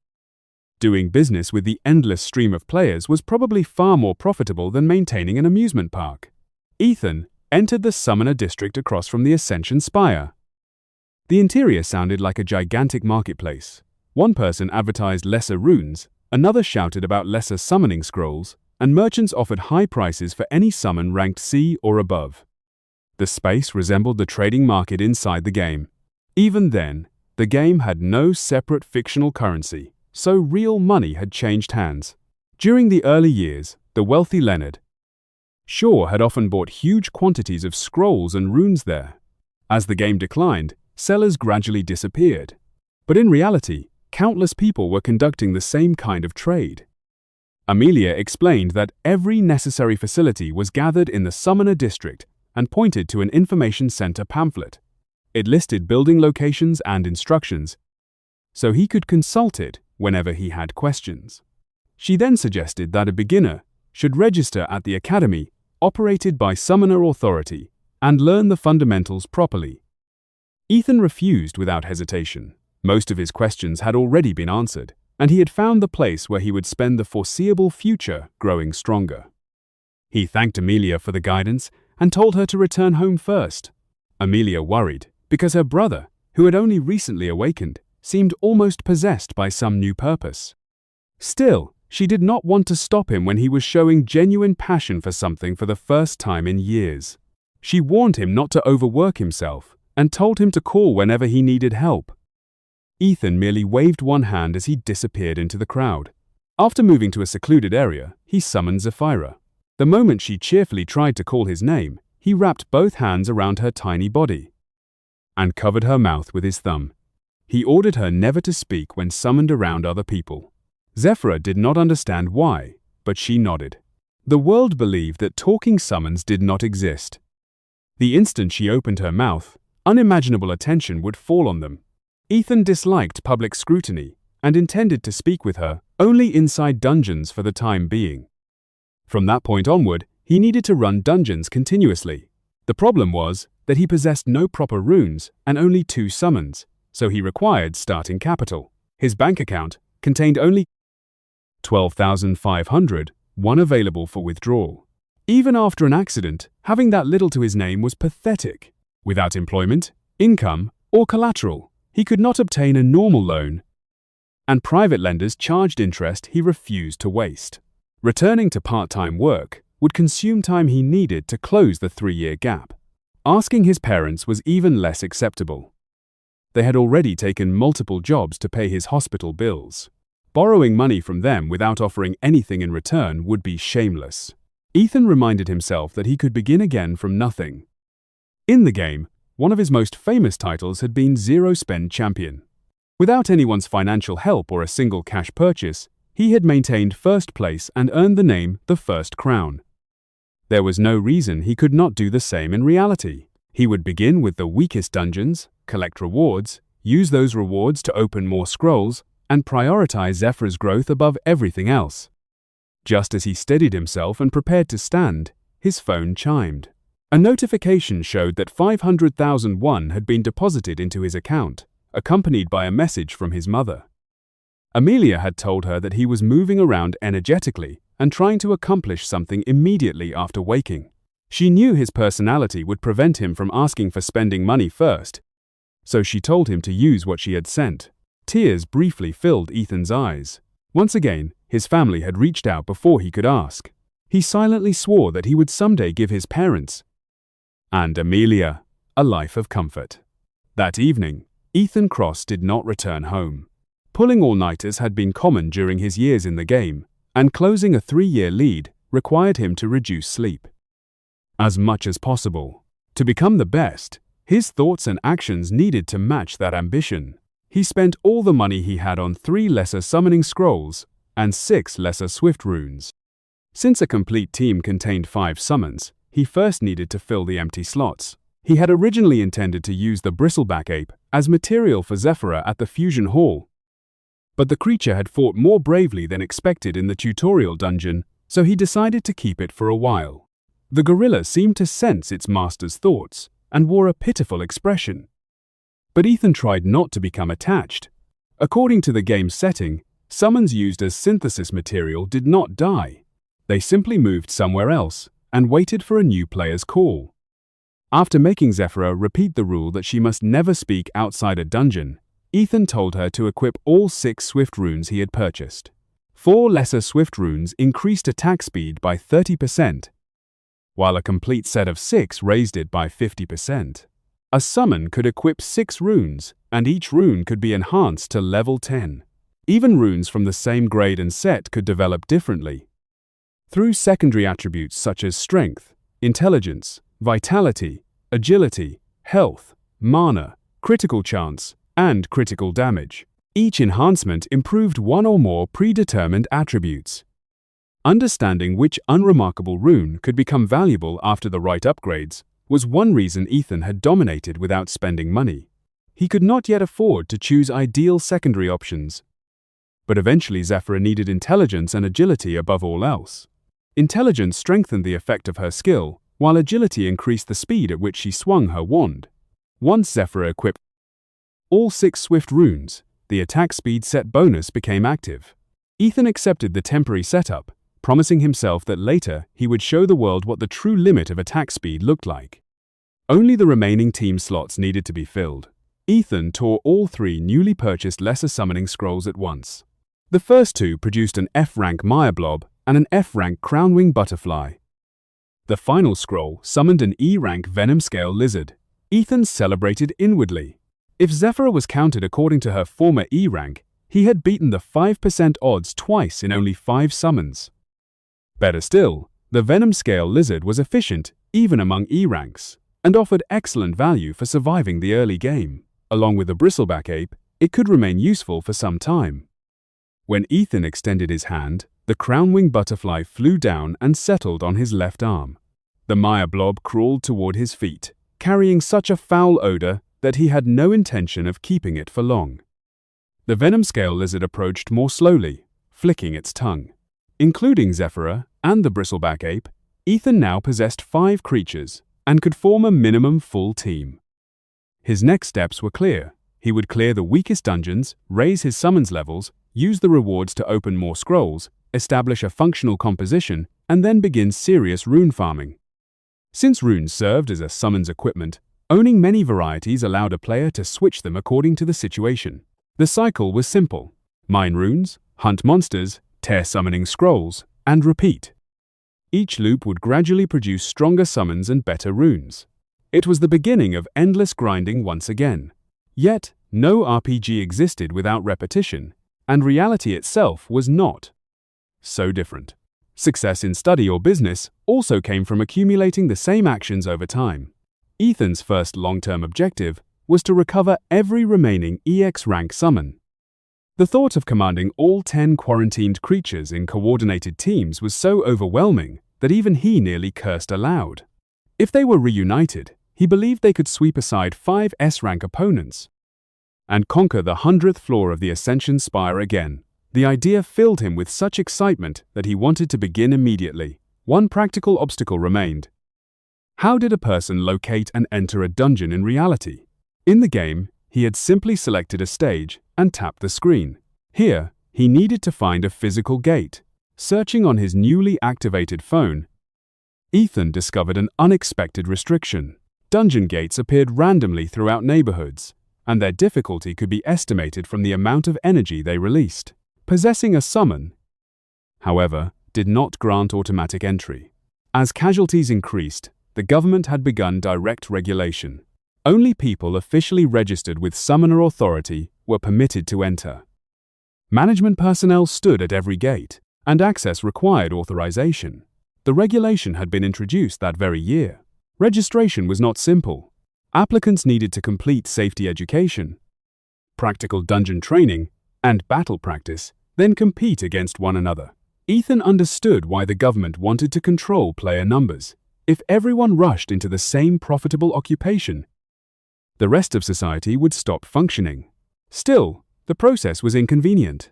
doing business with the endless stream of players was probably far more profitable than maintaining an amusement park. Ethan entered the Summoner District across from the Ascension Spire. The interior sounded like a gigantic marketplace. One person advertised lesser runes, another shouted about lesser summoning scrolls, and merchants offered high prices for any summon ranked C or above. The space resembled the trading market inside the game. Even then, the game had no separate fictional currency, so real money had changed hands. During the early years, the wealthy Leonard Shaw had often bought huge quantities of scrolls and runes there. As the game declined, sellers gradually disappeared. But in reality, countless people were conducting the same kind of trade. Amelia explained that every necessary facility was gathered in the Summoner District and pointed to an information center pamphlet. It listed building locations and instructions, so he could consult it whenever he had questions. She then suggested that a beginner should register at the academy operated by Summoner Authority and learn the fundamentals properly. Ethan refused without hesitation. Most of his questions had already been answered, and he had found the place where he would spend the foreseeable future growing stronger. He thanked Amelia for the guidance and told her to return home first. Amelia worried because her brother, who had only recently awakened, seemed almost possessed by some new purpose. Still, she did not want to stop him when he was showing genuine passion for something for the first time in years. She warned him not to overwork himself and told him to call whenever he needed help. Ethan merely waved one hand as he disappeared into the crowd. After moving to a secluded area, he summoned Zephyra. The moment she cheerfully tried to call his name, he wrapped both hands around her tiny body and covered her mouth with his thumb. He ordered her never to speak when summoned around other people. Zephyra did not understand why, but she nodded. The world believed that talking summons did not exist. The instant she opened her mouth, unimaginable attention would fall on them. Ethan disliked public scrutiny and intended to speak with her only inside dungeons for the time being. From that point onward, he needed to run dungeons continuously. The problem was that he possessed no proper runes and only 2 summons, so he required starting capital. His bank account contained only 12,500, one available for withdrawal. Even after an accident, having that little to his name was pathetic. Without employment, income, or collateral, he could not obtain a normal loan, and private lenders charged interest he refused to waste. Returning to part-time work would consume time he needed to close the 3-year gap. Asking his parents was even less acceptable. They had already taken multiple jobs to pay his hospital bills. Borrowing money from them without offering anything in return would be shameless. Ethan reminded himself that he could begin again from nothing. In the game, one of his most famous titles had been Zero Spend Champion. Without anyone's financial help or a single cash purchase, he had maintained first place and earned the name the First Crown. There was no reason he could not do the same in reality. He would begin with the weakest dungeons, collect rewards, use those rewards to open more scrolls, and prioritize Zephyr's growth above everything else. Just as he steadied himself and prepared to stand, his phone chimed. A notification showed that 500,000 won had been deposited into his account, accompanied by a message from his mother. Amelia had told her that he was moving around energetically and trying to accomplish something immediately after waking. She knew his personality would prevent him from asking for spending money first, so she told him to use what she had sent. Tears briefly filled Ethan's eyes. Once again, his family had reached out before he could ask. He silently swore that he would someday give his parents and Amelia a life of comfort. That evening, Ethan Cross did not return home. Pulling all-nighters had been common during his years in the game, and closing a 3-year lead required him to reduce sleep as much as possible. To become the best, his thoughts and actions needed to match that ambition. He spent all the money he had on 3 lesser summoning scrolls and 6 lesser swift runes. Since a complete team contained 5 summons, he first needed to fill the empty slots. He had originally intended to use the bristleback ape as material for Zephyra at the Fusion Hall, but the creature had fought more bravely than expected in the tutorial dungeon, so he decided to keep it for a while. The gorilla seemed to sense its master's thoughts and wore a pitiful expression. But Ethan tried not to become attached. According to the game's setting, summons used as synthesis material did not die. They simply moved somewhere else and waited for a new player's call. After making Zephyra repeat the rule that she must never speak outside a dungeon, Ethan told her to equip all 6 swift runes he had purchased. 4 lesser swift runes increased attack speed by 30%, while a complete set of 6 raised it by 50%. A summon could equip 6 runes, and each rune could be enhanced to level 10. Even runes from the same grade and set could develop differently through secondary attributes such as strength, intelligence, vitality, agility, health, mana, critical chance, and critical damage. Each enhancement improved one or more predetermined attributes. Understanding which unremarkable rune could become valuable after the right upgrades was one reason Ethan had dominated without spending money. He could not yet afford to choose ideal secondary options. But eventually Zephyra needed intelligence and agility above all else. Intelligence strengthened the effect of her skill, while agility increased the speed at which she swung her wand. Once Zephyra equipped all 6 swift runes, the attack speed set bonus became active. Ethan accepted the temporary setup, promising himself that later he would show the world what the true limit of attack speed looked like. Only the remaining team slots needed to be filled. Ethan tore all 3 newly purchased lesser summoning scrolls at once. The first 2 produced an F-rank Maya Blob and an F-rank Crownwing Butterfly. The final scroll summoned an E-rank Venom Scale Lizard. Ethan celebrated inwardly. If Zephyra was counted according to her former E-rank, he had beaten the 5% odds twice in only 5 summons. Better still, the Venom Scale Lizard was efficient even among E-ranks, and offered excellent value for surviving the early game. Along with the Bristleback Ape, it could remain useful for some time. When Ethan extended his hand, the Crownwing Butterfly flew down and settled on his left arm. The Maya Blob crawled toward his feet, carrying such a foul odor that he had no intention of keeping it for long. The Venom Scale Lizard approached more slowly, flicking its tongue. Including Zephyra and the Bristleback Ape, Ethan now possessed 5 creatures and could form a minimum full team. His next steps were clear. He would clear the weakest dungeons, raise his summons levels, use the rewards to open more scrolls, establish a functional composition, and then begin serious rune farming. Since runes served as a summons equipment, owning many varieties allowed a player to switch them according to the situation. The cycle was simple: mine runes, hunt monsters, tear summoning scrolls, and repeat. Each loop would gradually produce stronger summons and better runes. It was the beginning of endless grinding once again. Yet, no RPG existed without repetition, and reality itself was not so different. Success in study or business also came from accumulating the same actions over time. Ethan's first long-term objective was to recover every remaining EX rank summon. The thought of commanding all 10 quarantined creatures in coordinated teams was so overwhelming that even he nearly cursed aloud. If they were reunited, he believed they could sweep aside 5 S-rank opponents and conquer the 100th floor of the Ascension Spire again. The idea filled him with such excitement that he wanted to begin immediately. One practical obstacle remained. How did a person locate and enter a dungeon in reality? In the game, he had simply selected a stage and tapped the screen. Here, he needed to find a physical gate. Searching on his newly activated phone, Ethan discovered an unexpected restriction. Dungeon gates appeared randomly throughout neighborhoods, and their difficulty could be estimated from the amount of energy they released. Possessing a summon, however, did not grant automatic entry. As casualties increased, the government had begun direct regulation. Only people officially registered with Summoner Authority were permitted to enter. Management personnel stood at every gate, and access required authorization. The regulation had been introduced that very year. Registration was not simple. Applicants needed to complete safety education, practical dungeon training, and battle practice, then compete against one another. Ethan understood why the government wanted to control player numbers. If everyone rushed into the same profitable occupation, the rest of society would stop functioning. Still, the process was inconvenient.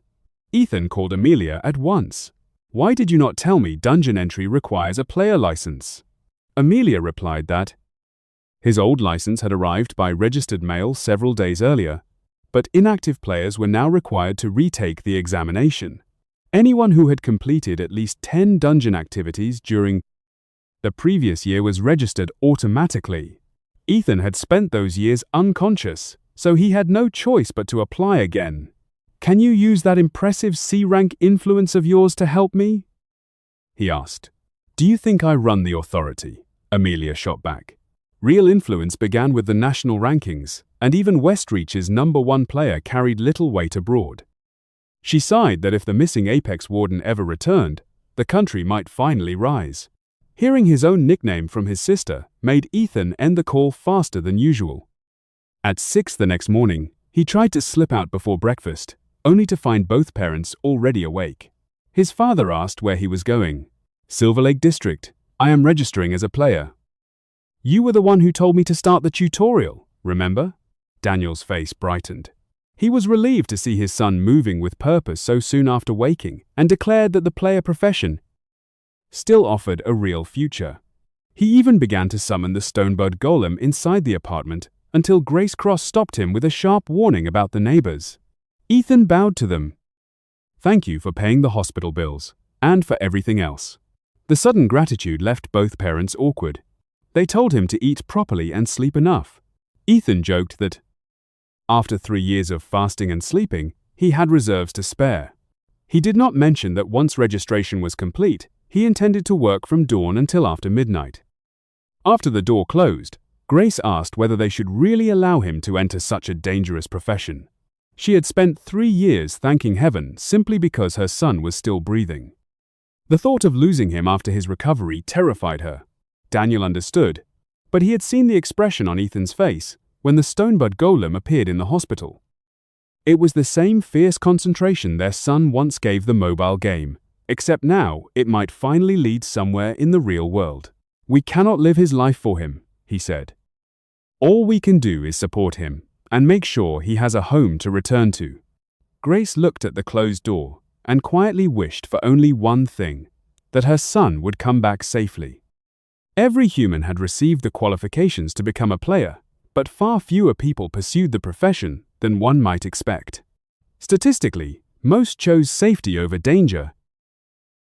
Ethan called Amelia at once. "Why did you not tell me dungeon entry requires a player license?" Amelia replied that his old license had arrived by registered mail several days earlier, but inactive players were now required to retake the examination. Anyone who had completed at least 10 dungeon activities during the previous year was registered automatically. Ethan had spent those years unconscious, so he had no choice but to apply again. "Can you use that impressive C-rank influence of yours to help me?" he asked. "Do you think I run the authority?" Amelia shot back. Real influence began with the national rankings, and even Westreach's #1 player carried little weight abroad. She sighed that if the missing ApexWarden ever returned, the country might finally rise. Hearing his own nickname from his sister made Ethan end the call faster than usual. At 6 the next morning, he tried to slip out before breakfast, only to find both parents already awake. His father asked where he was going. "Silver Lake District. I am registering as a player." "You were the one who told me to start the tutorial, remember?" Daniel's face brightened. He was relieved to see his son moving with purpose so soon after waking, and declared that the player profession still offered a real future. He even began to summon the Stonebird Golem inside the apartment until Grace Cross stopped him with a sharp warning about the neighbors. Ethan bowed to them. "Thank you for paying the hospital bills, and for everything else." The sudden gratitude left both parents awkward. They told him to eat properly and sleep enough. Ethan joked that, after 3 years of fasting and sleeping, he had reserves to spare. He did not mention that once registration was complete, he intended to work from dawn until after midnight. After the door closed, Grace asked whether they should really allow him to enter such a dangerous profession. She had spent 3 years thanking heaven simply because her son was still breathing. The thought of losing him after his recovery terrified her. Daniel understood, but he had seen the expression on Ethan's face when the Stonebird Golem appeared in the hospital. It was the same fierce concentration their son once gave the mobile game, except now it might finally lead somewhere in the real world. "We cannot live his life for him," he said. "All we can do is support him and make sure he has a home to return to." Grace looked at the closed door and quietly wished for only one thing, that her son would come back safely. Every human had received the qualifications to become a player, but far fewer people pursued the profession than one might expect. Statistically, most chose safety over danger,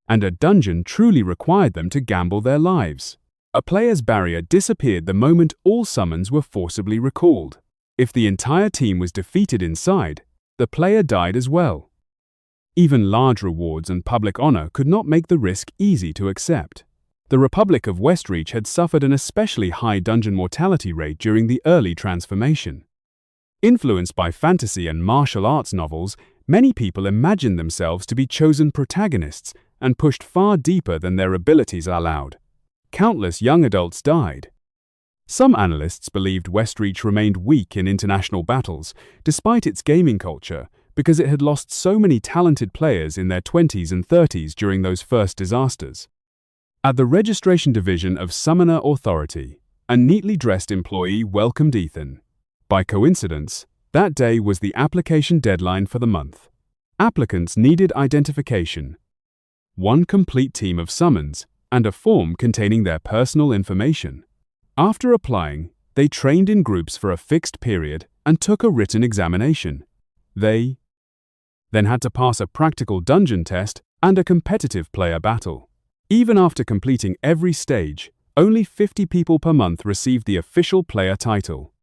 and a dungeon truly required them to gamble their lives. A player's barrier disappeared the moment all summons were forcibly recalled. If the entire team was defeated inside, the player died as well. Even large rewards and public honor could not make the risk easy to accept. The Republic of Westreach had suffered an especially high dungeon mortality rate during the early transformation. Influenced by fantasy and martial arts novels, many people imagined themselves to be chosen protagonists and pushed far deeper than their abilities allowed. Countless young adults died. Some analysts believed Westreach remained weak in international battles, despite its gaming culture, because it had lost so many talented players in their 20s and 30s during those first disasters. At the registration division of Summoner Authority, a neatly dressed employee welcomed Ethan. By coincidence, that day was the application deadline for the month. Applicants needed identification, one complete team of summons, and a form containing their personal information. After applying, they trained in groups for a fixed period and took a written examination. They then had to pass a practical dungeon test and a competitive player battle. Even after completing every stage, only 50 people per month received the official player title.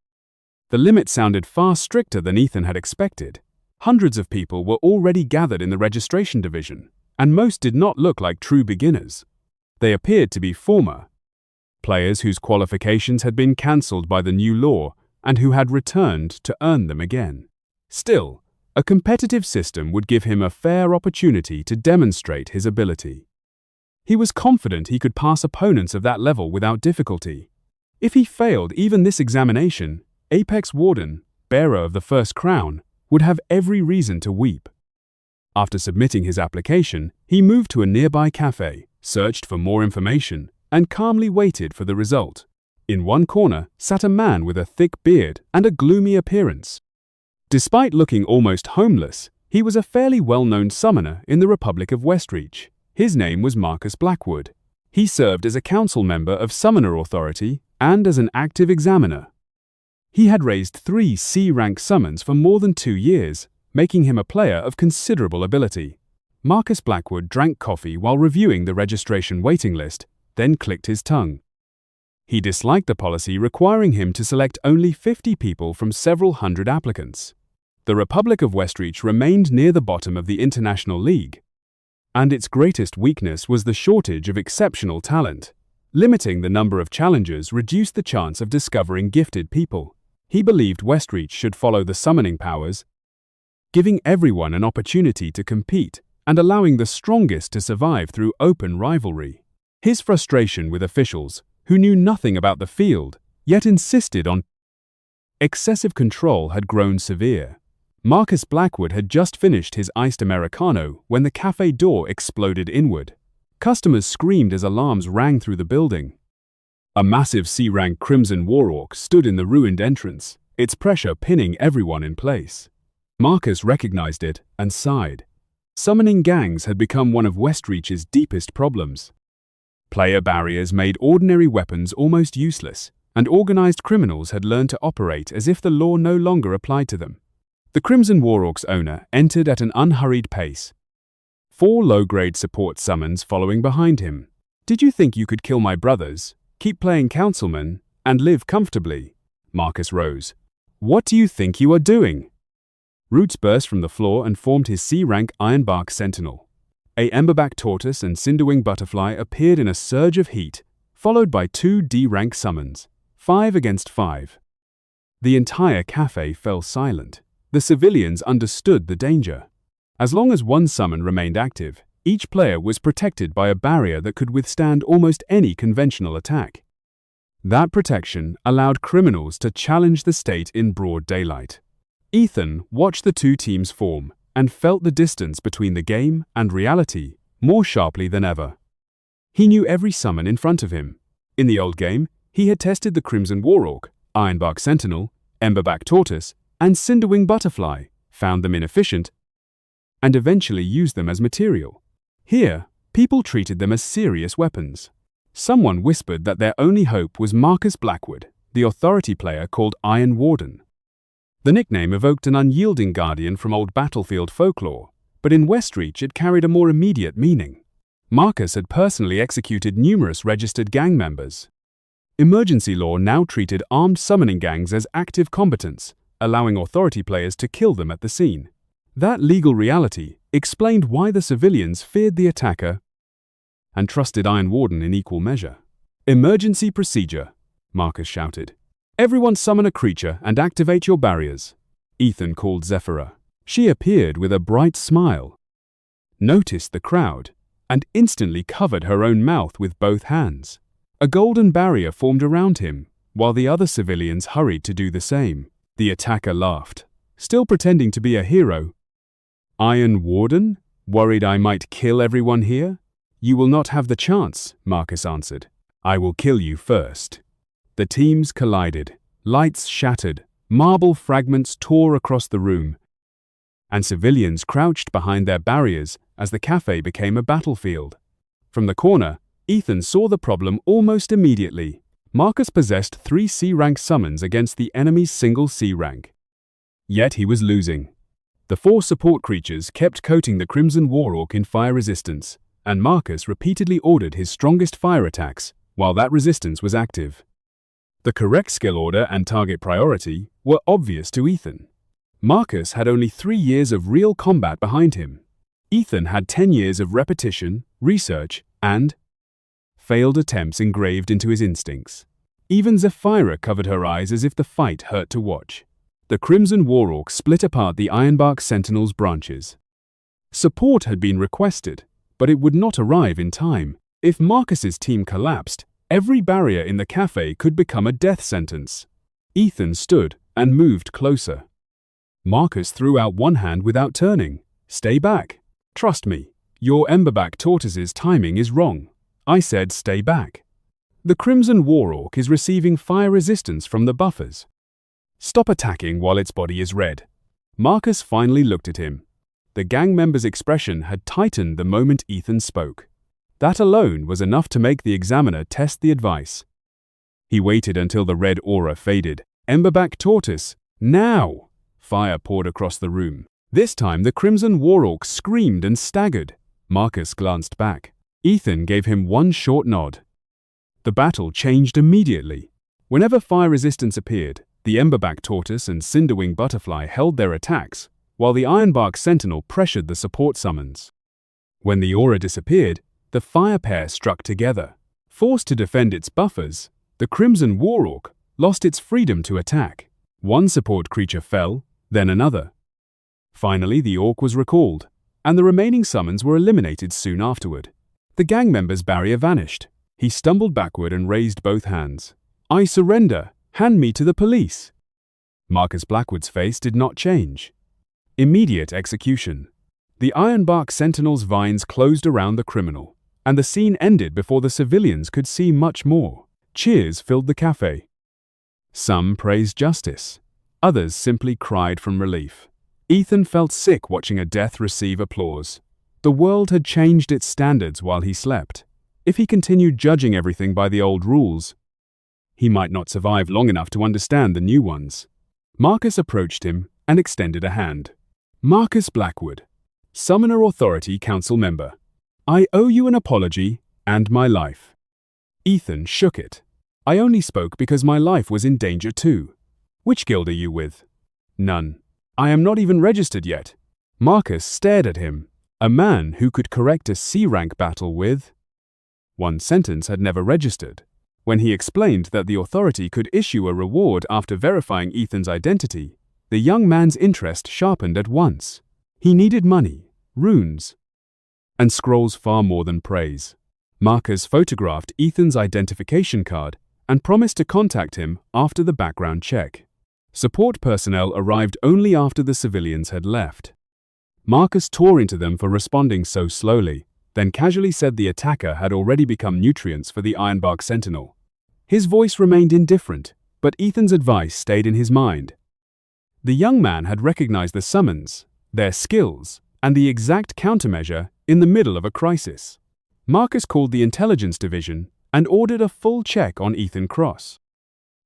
The limit sounded far stricter than Ethan had expected. Hundreds of people were already gathered in the registration division, and most did not look like true beginners. They appeared to be former players whose qualifications had been cancelled by the new law and who had returned to earn them again. Still, a competitive system would give him a fair opportunity to demonstrate his ability. He was confident he could pass opponents of that level without difficulty. If he failed even this examination, ApexWarden, bearer of the first crown, would have every reason to weep. After submitting his application, he moved to a nearby cafe, searched for more information, and calmly waited for the result. In one corner sat a man with a thick beard and a gloomy appearance. Despite looking almost homeless, he was a fairly well-known summoner in the Republic of Westreach. His name was Marcus Blackwood. He served as a council member of Summoner Authority and as an active examiner. He had raised 3 C-rank summons for more than 2 years, making him a player of considerable ability. Marcus Blackwood drank coffee while reviewing the registration waiting list, then clicked his tongue. He disliked the policy requiring him to select only 50 people from several hundred applicants. The Republic of Westreach remained near the bottom of the International League, and its greatest weakness was the shortage of exceptional talent. Limiting the number of challengers reduced the chance of discovering gifted people. He believed Westreach should follow the summoning powers, giving everyone an opportunity to compete and allowing the strongest to survive through open rivalry. His frustration with officials, who knew nothing about the field, yet insisted on excessive control, had grown severe. Marcus Blackwood had just finished his iced Americano when the cafe door exploded inward. Customers screamed as alarms rang through the building. A massive C-rank Crimson Warorc stood in the ruined entrance, its pressure pinning everyone in place. Marcus recognized it and sighed. Summoning gangs had become one of Westreach's deepest problems. Player barriers made ordinary weapons almost useless, and organized criminals had learned to operate as if the law no longer applied to them. The Crimson Warorc's owner entered at an unhurried pace, 4 low-grade support summons following behind him. "Did you think you could kill my brothers, keep playing councilman, and live comfortably?" Marcus rose. "What do you think you are doing?" Roots burst from the floor and formed his C-rank Ironbark Sentinel. A Emberback Tortoise and Cinderwing Butterfly appeared in a surge of heat, followed by 2 D-rank summons, 5 against 5. The entire cafe fell silent. The civilians understood the danger. As long as one summon remained active, each player was protected by a barrier that could withstand almost any conventional attack. That protection allowed criminals to challenge the state in broad daylight. Ethan watched the 2 teams form and felt the distance between the game and reality more sharply than ever. He knew every summon in front of him. In the old game, he had tested the Crimson Warorc, Ironbark Sentinel, Emberback Tortoise, and Cinderwing Butterfly, found them inefficient, and eventually used them as material. Here, people treated them as serious weapons. Someone whispered that their only hope was Marcus Blackwood, the authority player called Iron Warden. The nickname evoked an unyielding guardian from old battlefield folklore, but in Westreach it carried a more immediate meaning. Marcus had personally executed numerous registered gang members. Emergency law now treated armed summoning gangs as active combatants, allowing authority players to kill them at the scene. That legal reality explained why the civilians feared the attacker and trusted Iron Warden in equal measure. "Emergency procedure," Marcus shouted. "Everyone summon a creature and activate your barriers." Ethan called Zephyra. She appeared with a bright smile, noticed the crowd, and instantly covered her own mouth with both hands. A golden barrier formed around him, while the other civilians hurried to do the same. The attacker laughed, still pretending to be a hero. "Iron Warden? Worried I might kill everyone here? You will not have the chance," Marcus answered. "I will kill you first." The teams collided. Lights shattered, marble fragments tore across the room, and civilians crouched behind their barriers as the cafe became a battlefield. From the corner, Ethan saw the problem almost immediately. Marcus possessed 3 C-rank summons against the enemy's single C-rank. Yet he was losing. The 4 support creatures kept coating the Crimson Warorc in fire resistance, and Marcus repeatedly ordered his strongest fire attacks while that resistance was active. The correct skill order and target priority were obvious to Ethan. Marcus had only 3 years of real combat behind him. Ethan had 10 years of repetition, research, and failed attempts engraved into his instincts. Even Zephyra covered her eyes as if the fight hurt to watch. The Crimson Warorc split apart the Ironbark Sentinel's branches. Support had been requested, but it would not arrive in time. If Marcus's team collapsed, every barrier in the cafe could become a death sentence. Ethan stood and moved closer. Marcus threw out one hand without turning. "Stay back. Trust me, your Emberback Tortoise's timing is wrong." I said stay back. "The Crimson Warorc is receiving fire resistance from the buffers. Stop attacking while its body is red." Marcus finally looked at him. The gang member's expression had tightened the moment Ethan spoke. That alone was enough to make the examiner test the advice. He waited until the red aura faded. "Emberback Tortoise, now!" Fire poured across the room. This time the Crimson Warorc screamed and staggered. Marcus glanced back. Ethan gave him one short nod. The battle changed immediately. Whenever fire resistance appeared, the Emberback Tortoise and Cinderwing Butterfly held their attacks, while the Ironbark Sentinel pressured the support summons. When the aura disappeared, the fire pair struck together. Forced to defend its buffers, the Crimson Warorc lost its freedom to attack. One support creature fell, then another. Finally, the orc was recalled, and the remaining summons were eliminated soon afterward. The gang member's barrier vanished. He stumbled backward and raised both hands. "I surrender. Hand me to the police." Marcus Blackwood's face did not change. Immediate execution. The Ironbark Sentinel's vines closed around the criminal, and the scene ended before the civilians could see much more. Cheers filled the cafe. Some praised justice. Others simply cried from relief. Ethan felt sick watching a death receive applause. The world had changed its standards while he slept. If he continued judging everything by the old rules, he might not survive long enough to understand the new ones. Marcus approached him and extended a hand. "Marcus Blackwood, Summoner Authority Council member. I owe you an apology and my life." Ethan shook it. "I only spoke because my life was in danger too." "Which guild are you with?" "None. I am not even registered yet." Marcus stared at him. A man who could correct a C-rank battle with one sentence had never registered. When he explained that the authority could issue a reward after verifying Ethan's identity, the young man's interest sharpened at once. He needed money, runes, and scrolls far more than praise. Marcus photographed Ethan's identification card and promised to contact him after the background check. Support personnel arrived only after the civilians had left. Marcus tore into them for responding so slowly, then casually said the attacker had already become nutrients for the Ironbark Sentinel. His voice remained indifferent, but Ethan's advice stayed in his mind. The young man had recognized the summons, their skills, and the exact countermeasure in the middle of a crisis. Marcus called the intelligence division and ordered a full check on Ethan Cross.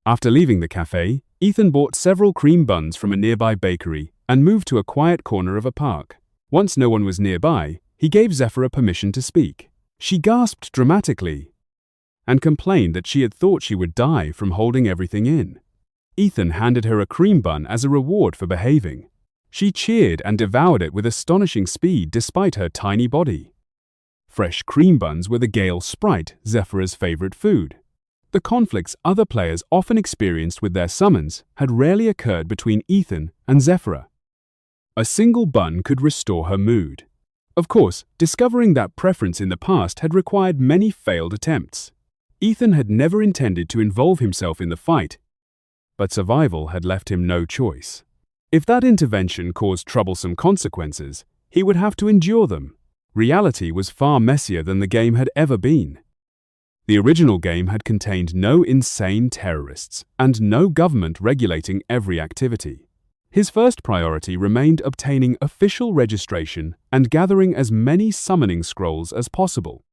After leaving the cafe, Ethan bought several cream buns from a nearby bakery and moved to a quiet corner of a park. Once no one was nearby, he gave Zephyra permission to speak. She gasped dramatically and complained that she had thought she would die from holding everything in. Ethan handed her a cream bun as a reward for behaving. She cheered and devoured it with astonishing speed despite her tiny body. Fresh cream buns were the Gale Sprite, Zephyra's favorite food. The conflicts other players often experienced with their summons had rarely occurred between Ethan and Zephyra. A single bun could restore her mood. Of course, discovering that preference in the past had required many failed attempts. Ethan had never intended to involve himself in the fight, but survival had left him no choice. If that intervention caused troublesome consequences, he would have to endure them. Reality was far messier than the game had ever been. The original game had contained no insane terrorists and no government regulating every activity. His first priority remained obtaining official registration and gathering as many summoning scrolls as possible.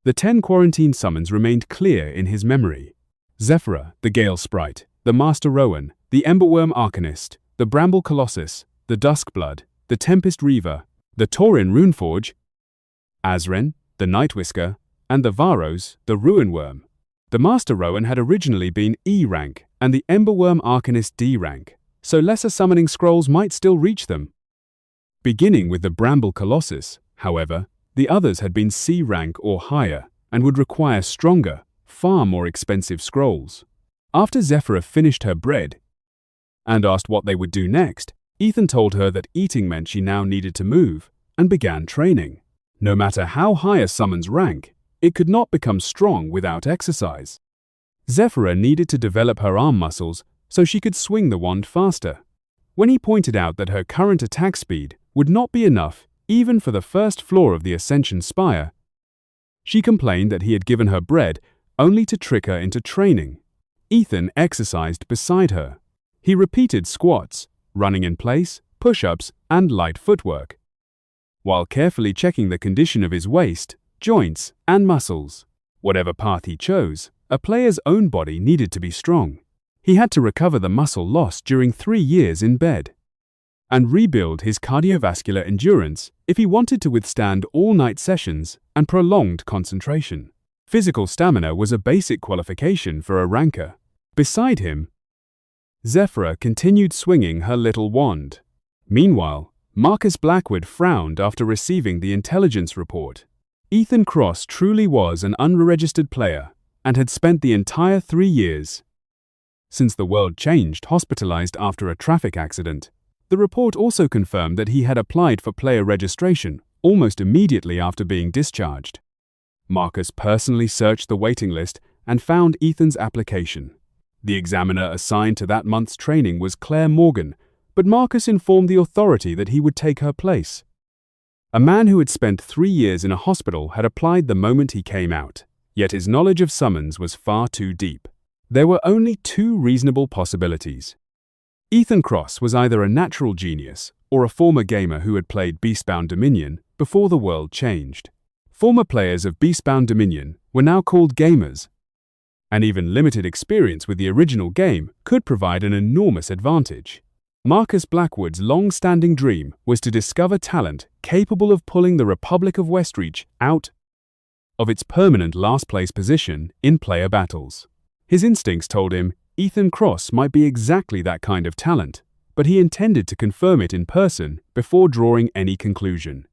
The 10 quarantine summons remained clear in his memory. Zephyra, the Gale Sprite, the Master Rowan, the Emberworm Arcanist, the Bramble Colossus, the Duskblood, the Tempest Reaver, the Taurin Runeforge, Azren, the Nightwhisker, and the Varos, the Ruin Worm. The Master Rowan had originally been E rank and the Emberworm Arcanist D rank, so lesser summoning scrolls might still reach them. Beginning with the Bramble Colossus, however, the others had been C rank or higher and would require stronger, far more expensive scrolls. After Zephyra finished her bread and asked what they would do next, Ethan told her that eating meant she now needed to move and began training. No matter how high a summon's rank, it could not become strong without exercise. Zephyra needed to develop her arm muscles so she could swing the wand faster. When he pointed out that her current attack speed would not be enough even for the first floor of the Ascension Spire, she complained that he had given her bread only to trick her into training. Ethan exercised beside her. He repeated squats, running in place, push-ups, and light footwork, while carefully checking the condition of his waist, joints, and muscles. Whatever path he chose, a player's own body needed to be strong. He had to recover the muscle lost during 3 years in bed and rebuild his cardiovascular endurance if he wanted to withstand all-night sessions and prolonged concentration. Physical stamina was a basic qualification for a ranker. Beside him, Zephyra continued swinging her little wand. Meanwhile, Marcus Blackwood frowned after receiving the intelligence report. Ethan Cross truly was an unregistered player and had spent the entire 3 years since the world changed hospitalized after a traffic accident. The report also confirmed that he had applied for player registration almost immediately after being discharged. Marcus personally searched the waiting list and found Ethan's application. The examiner assigned to that month's training was Claire Morgan, but Marcus informed the authority that he would take her place. A man who had spent 3 years in a hospital had applied the moment he came out, yet his knowledge of summons was far too deep. There were only 2 reasonable possibilities. Ethan Cross was either a natural genius or a former gamer who had played Beastbound Dominion before the world changed. Former players of Beastbound Dominion were now called gamers, and even limited experience with the original game could provide an enormous advantage. Marcus Blackwood's long-standing dream was to discover talent capable of pulling the Republic of Westreach out of its permanent last-place position in player battles. His instincts told him Ethan Cross might be exactly that kind of talent, but he intended to confirm it in person before drawing any conclusion.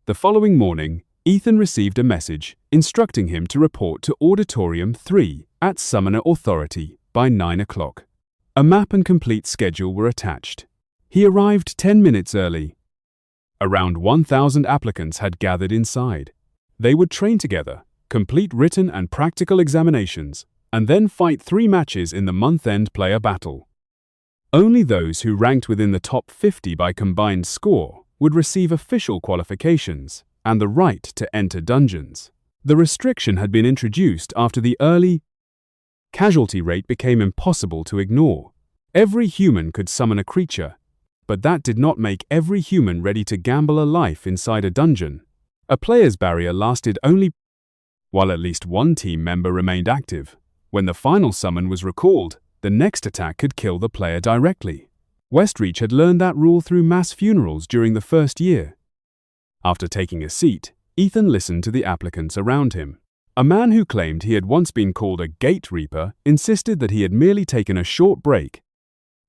The following morning, Ethan received a message instructing him to report to Auditorium 3 at Summoner Authority by 9 o'clock. A map and complete schedule were attached. He arrived 10 minutes early. Around 1,000 applicants had gathered inside. They would train together, complete written and practical examinations, and then fight 3 matches in the month-end player battle. Only those who ranked within the top 50 by combined score would receive official qualifications and the right to enter dungeons. The restriction had been introduced after the early casualty rate became impossible to ignore. Every human could summon a creature, but that did not make every human ready to gamble a life inside a dungeon. A player's barrier lasted only while at least one team member remained active. When the final summon was recalled, the next attack could kill the player directly. Westreach had learned that rule through mass funerals during the first year. After taking a seat, Ethan listened to the applicants around him. A man who claimed he had once been called a gate reaper insisted that he had merely taken a short break,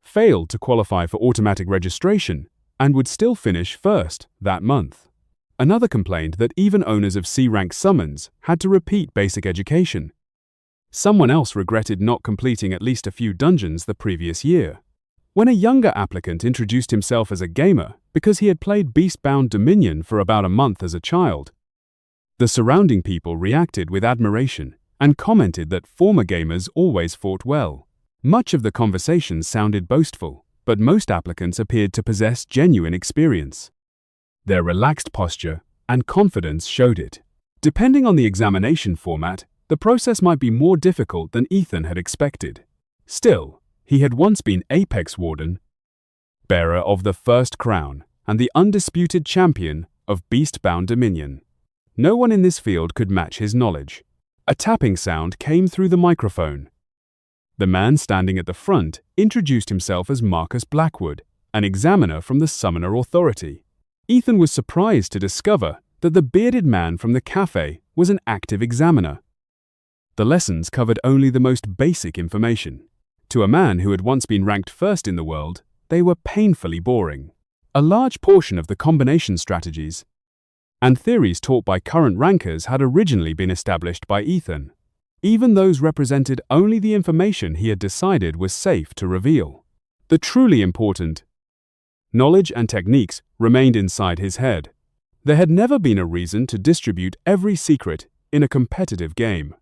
failed to qualify for automatic registration, and would still finish first that month. Another complained that even owners of C-rank summons had to repeat basic education. Someone else regretted not completing at least a few dungeons the previous year. When a younger applicant introduced himself as a gamer because he had played Beastbound Dominion for about a month as a child, the surrounding people reacted with admiration and commented that former gamers always fought well. Much of the conversation sounded boastful, but most applicants appeared to possess genuine experience. Their relaxed posture and confidence showed it. Depending on the examination format, the process might be more difficult than Ethan had expected. Still, he had once been ApexWarden, bearer of the first crown, and the undisputed champion of Beastbound Dominion. No one in this field could match his knowledge. A tapping sound came through the microphone. The man standing at the front introduced himself as Marcus Blackwood, an examiner from the Summoner Authority. Ethan was surprised to discover that the bearded man from the cafe was an active examiner. The lessons covered only the most basic information. To a man who had once been ranked first in the world, they were painfully boring. A large portion of the combination strategies and theories taught by current rankers had originally been established by Ethan. Even those represented only the information he had decided was safe to reveal. The truly important knowledge and techniques remained inside his head. There had never been a reason to distribute every secret in a competitive game.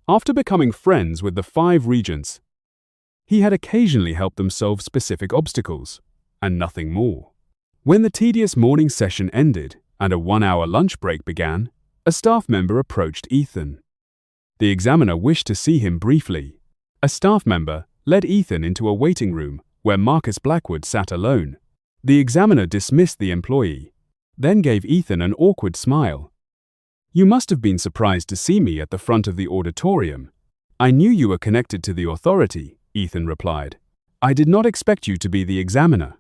After becoming friends with the 5 regents, he had occasionally helped them solve specific obstacles, and nothing more. When the tedious morning session ended and a 1-hour lunch break began, a staff member approached Ethan. The examiner wished to see him briefly. A staff member led Ethan into a waiting room where Marcus Blackwood sat alone. The examiner dismissed the employee, then gave Ethan an awkward smile. "You must have been surprised to see me at the front of the auditorium. I knew you were connected to the authority," Ethan replied. "I did not expect you to be the examiner."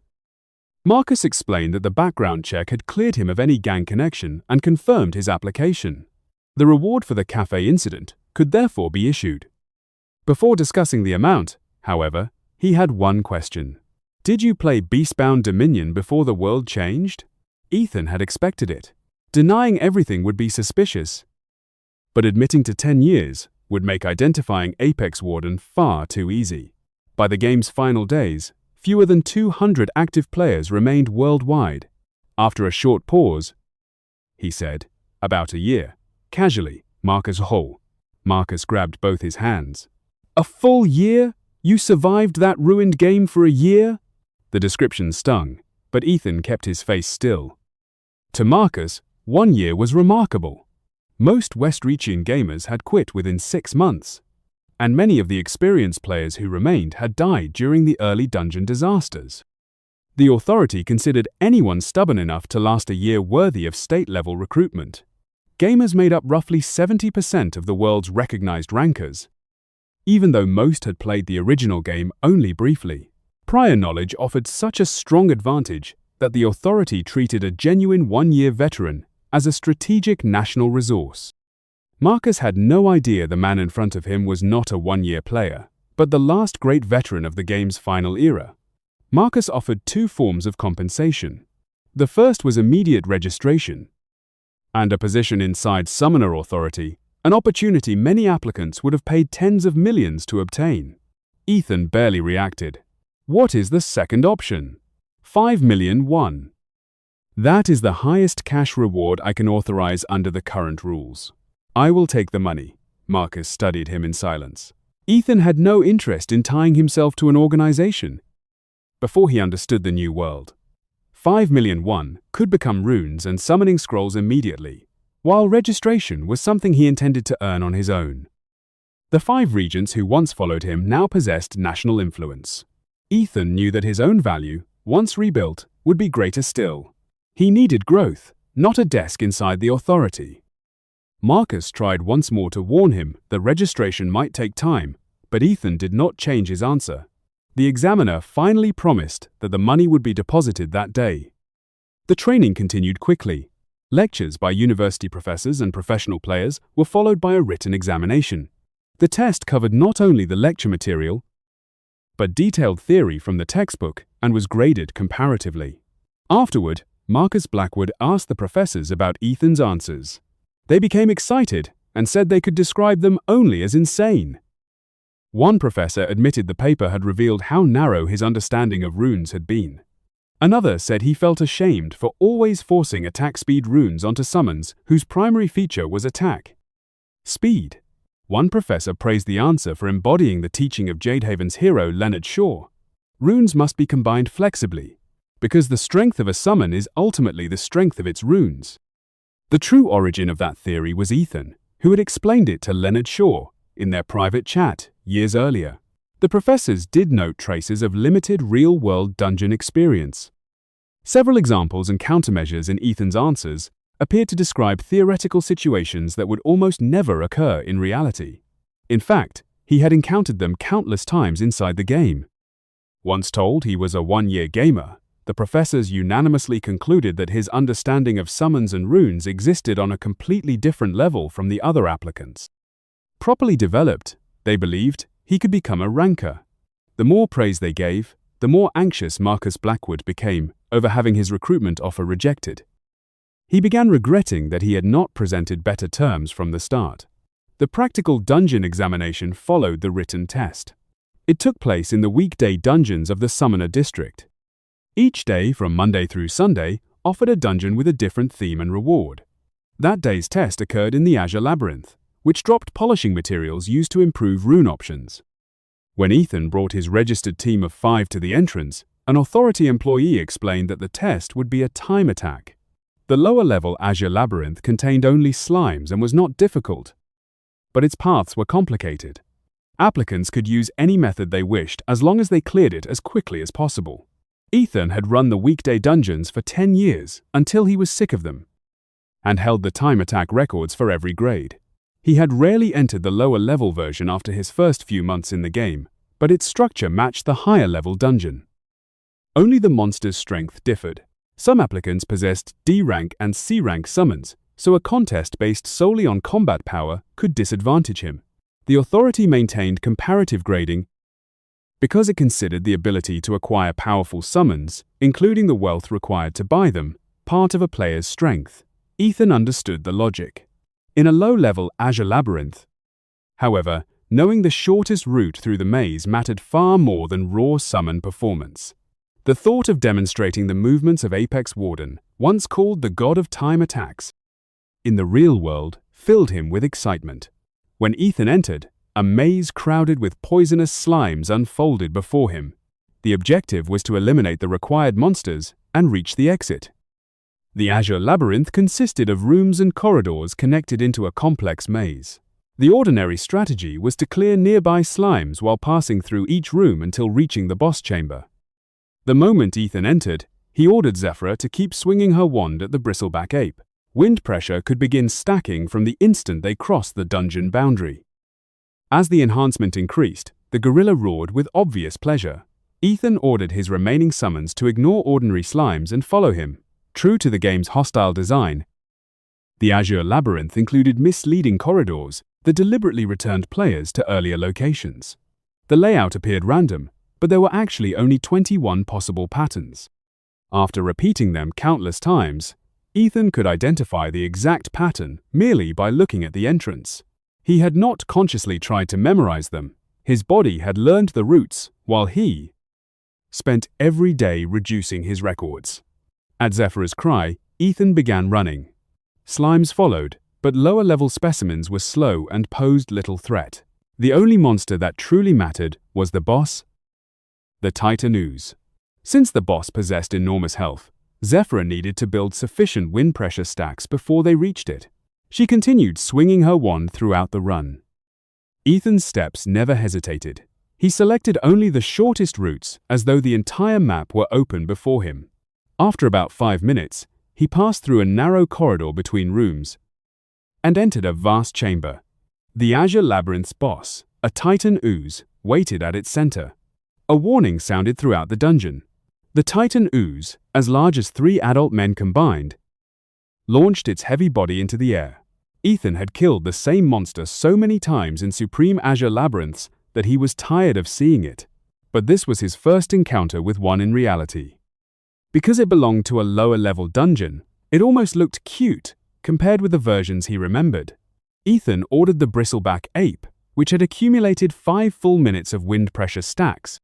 Marcus explained that the background check had cleared him of any gang connection and confirmed his application. The reward for the cafe incident could therefore be issued. Before discussing the amount, however, he had one question. "Did you play Beastbound Dominion before the world changed?" Ethan had expected it. Denying everything would be suspicious, but admitting to 10 years would make identifying ApexWarden far too easy. By the game's final days, fewer than 200 active players remained worldwide. After a short pause, he said, "About a year." Casually, Marcus grabbed both his hands. "A full year? You survived that ruined game for a year?" The description stung, but Ethan kept his face still. To Marcus, 1 year was remarkable. Most Westreachian gamers had quit within 6 months, and many of the experienced players who remained had died during the early dungeon disasters. The authority considered anyone stubborn enough to last a year worthy of state-level recruitment. Gamers made up roughly 70% of the world's recognized rankers, even though most had played the original game only briefly. Prior knowledge offered such a strong advantage that the authority treated a genuine 1-year veteran as a strategic national resource. Marcus had no idea the man in front of him was not a 1-year player, but the last great veteran of the game's final era. Marcus offered 2 forms of compensation. The first was immediate registration and a position inside Summoner Authority, an opportunity many applicants would have paid tens of millions to obtain. Ethan barely reacted. "What is the second option?" 5 million won. "That is the highest cash reward I can authorize under the current rules." "I will take the money." Marcus studied him in silence. Ethan had no interest in tying himself to an organization before he understood the new world. 5 million won could become runes and summoning scrolls immediately, while registration was something he intended to earn on his own. The 5 regents who once followed him now possessed national influence. Ethan knew that his own value, once rebuilt, would be greater still. He needed growth, not a desk inside the authority. Marcus tried once more to warn him that registration might take time, but Ethan did not change his answer. The examiner finally promised that the money would be deposited that day. The training continued quickly. Lectures by university professors and professional players were followed by a written examination. The test covered not only the lecture material, but detailed theory from the textbook and was graded comparatively. Afterward, Marcus Blackwood asked the professors about Ethan's answers. They became excited and said they could describe them only as insane. One professor admitted the paper had revealed how narrow his understanding of runes had been. Another said he felt ashamed for always forcing attack speed runes onto summons whose primary feature was attack speed. One professor praised the answer for embodying the teaching of Jadehaven's hero Leonard Shaw. Runes must be combined flexibly, because the strength of a summon is ultimately the strength of its runes. The true origin of that theory was Ethan, who had explained it to Leonard Shaw in their private chat years earlier. The professors did note traces of limited real-world dungeon experience. Several examples and countermeasures in Ethan's answers appeared to describe theoretical situations that would almost never occur in reality. In fact, he had encountered them countless times inside the game. Once told he was a one-year gamer, the professors unanimously concluded that his understanding of summons and runes existed on a completely different level from the other applicants. Properly developed, they believed, he could become a ranker. The more praise they gave, the more anxious Marcus Blackwood became over having his recruitment offer rejected. He began regretting that he had not presented better terms from the start. The practical dungeon examination followed the written test. It took place in the weekday dungeons of the Summoner District. Each day, from Monday through Sunday, offered a dungeon with a different theme and reward. That day's test occurred in the Azure Labyrinth, which dropped polishing materials used to improve rune options. When Ethan brought his registered team of 5 to the entrance, an authority employee explained that the test would be a time attack. The lower-level Azure Labyrinth contained only slimes and was not difficult, but its paths were complicated. Applicants could use any method they wished as long as they cleared it as quickly as possible. Ethan had run the weekday dungeons for 10 years until he was sick of them, and held the time attack records for every grade. He had rarely entered the lower-level version after his first few months in the game, but its structure matched the higher-level dungeon. Only the monster's strength differed. Some applicants possessed D-rank and C-rank summons, so a contest based solely on combat power could disadvantage him. The authority maintained comparative grading because it considered the ability to acquire powerful summons, including the wealth required to buy them, part of a player's strength. Ethan understood the logic. In a low-level Azure Labyrinth, however, knowing the shortest route through the maze mattered far more than raw summon performance. The thought of demonstrating the movements of ApexWarden, once called the god of time attacks, in the real world, filled him with excitement. When Ethan entered, a maze crowded with poisonous slimes unfolded before him. The objective was to eliminate the required monsters and reach the exit. The Azure Labyrinth consisted of rooms and corridors connected into a complex maze. The ordinary strategy was to clear nearby slimes while passing through each room until reaching the boss chamber. The moment Ethan entered, he ordered Zephyra to keep swinging her wand at the bristleback ape. Wind pressure could begin stacking from the instant they crossed the dungeon boundary. As the enhancement increased, the gorilla roared with obvious pleasure. Ethan ordered his remaining summons to ignore ordinary slimes and follow him. True to the game's hostile design, the Azure Labyrinth included misleading corridors that deliberately returned players to earlier locations. The layout appeared random, but there were actually only 21 possible patterns. After repeating them countless times, Ethan could identify the exact pattern merely by looking at the entrance. He had not consciously tried to memorize them. His body had learned the routes, while he spent every day reducing his records. At Zephyra's cry, Ethan began running. Slimes followed, but lower-level specimens were slow and posed little threat. The only monster that truly mattered was the boss, the Titan Ooze. Since the boss possessed enormous health, Zephyra needed to build sufficient wind pressure stacks before they reached it. She continued swinging her wand throughout the run. Ethan's steps never hesitated. He selected only the shortest routes as though the entire map were open before him. After about 5 minutes, he passed through a narrow corridor between rooms and entered a vast chamber. The Azure Labyrinth's boss, a Titan Ooze, waited at its center. A warning sounded throughout the dungeon. The Titan Ooze, as large as 3 adult men combined, launched its heavy body into the air. Ethan had killed the same monster so many times in Supreme Azure Labyrinths that he was tired of seeing it. But this was his first encounter with one in reality. Because it belonged to a lower-level dungeon, it almost looked cute compared with the versions he remembered. Ethan ordered the bristleback ape, which had accumulated 5 full minutes of wind pressure stacks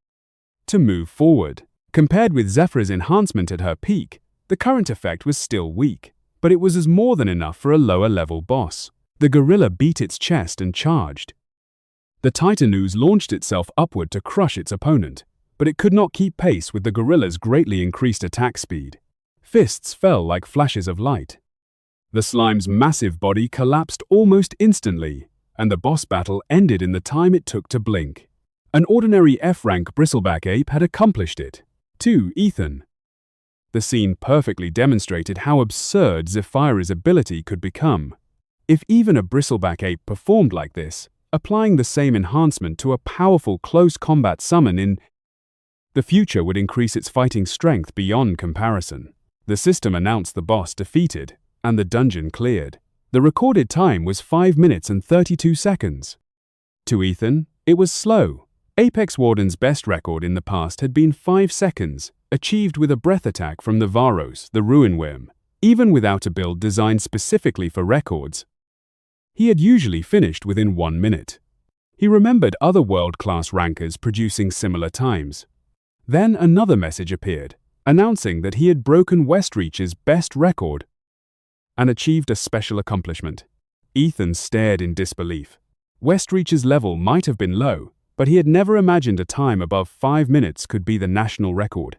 to move forward. Compared with Zephyr's enhancement at her peak, the current effect was still weak, but it was more than enough for a lower-level boss. The gorilla beat its chest and charged. The Titan ooze launched itself upward to crush its opponent, but it could not keep pace with the gorilla's greatly increased attack speed. Fists fell like flashes of light. The slime's massive body collapsed almost instantly, and the boss battle ended in the time it took to blink. An ordinary F-rank bristleback ape had accomplished it. 2. Ethan. The scene perfectly demonstrated how absurd Zephyr's ability could become. If even a bristleback ape performed like this, applying the same enhancement to a powerful close combat summon in the future would increase its fighting strength beyond comparison. The system announced the boss defeated, and the dungeon cleared. The recorded time was 5 minutes and 32 seconds. To Ethan, it was slow. ApexWarden's best record in the past had been 5 seconds, achieved with a breath attack from the Varos, the Ruin Worm. Even without a build designed specifically for records, he had usually finished within 1 minute. He remembered other world-class rankers producing similar times. Then another message appeared, announcing that he had broken Westreach's best record and achieved a special accomplishment. Ethan stared in disbelief. Westreach's level might have been low, but he had never imagined a time above 5 minutes could be the national record.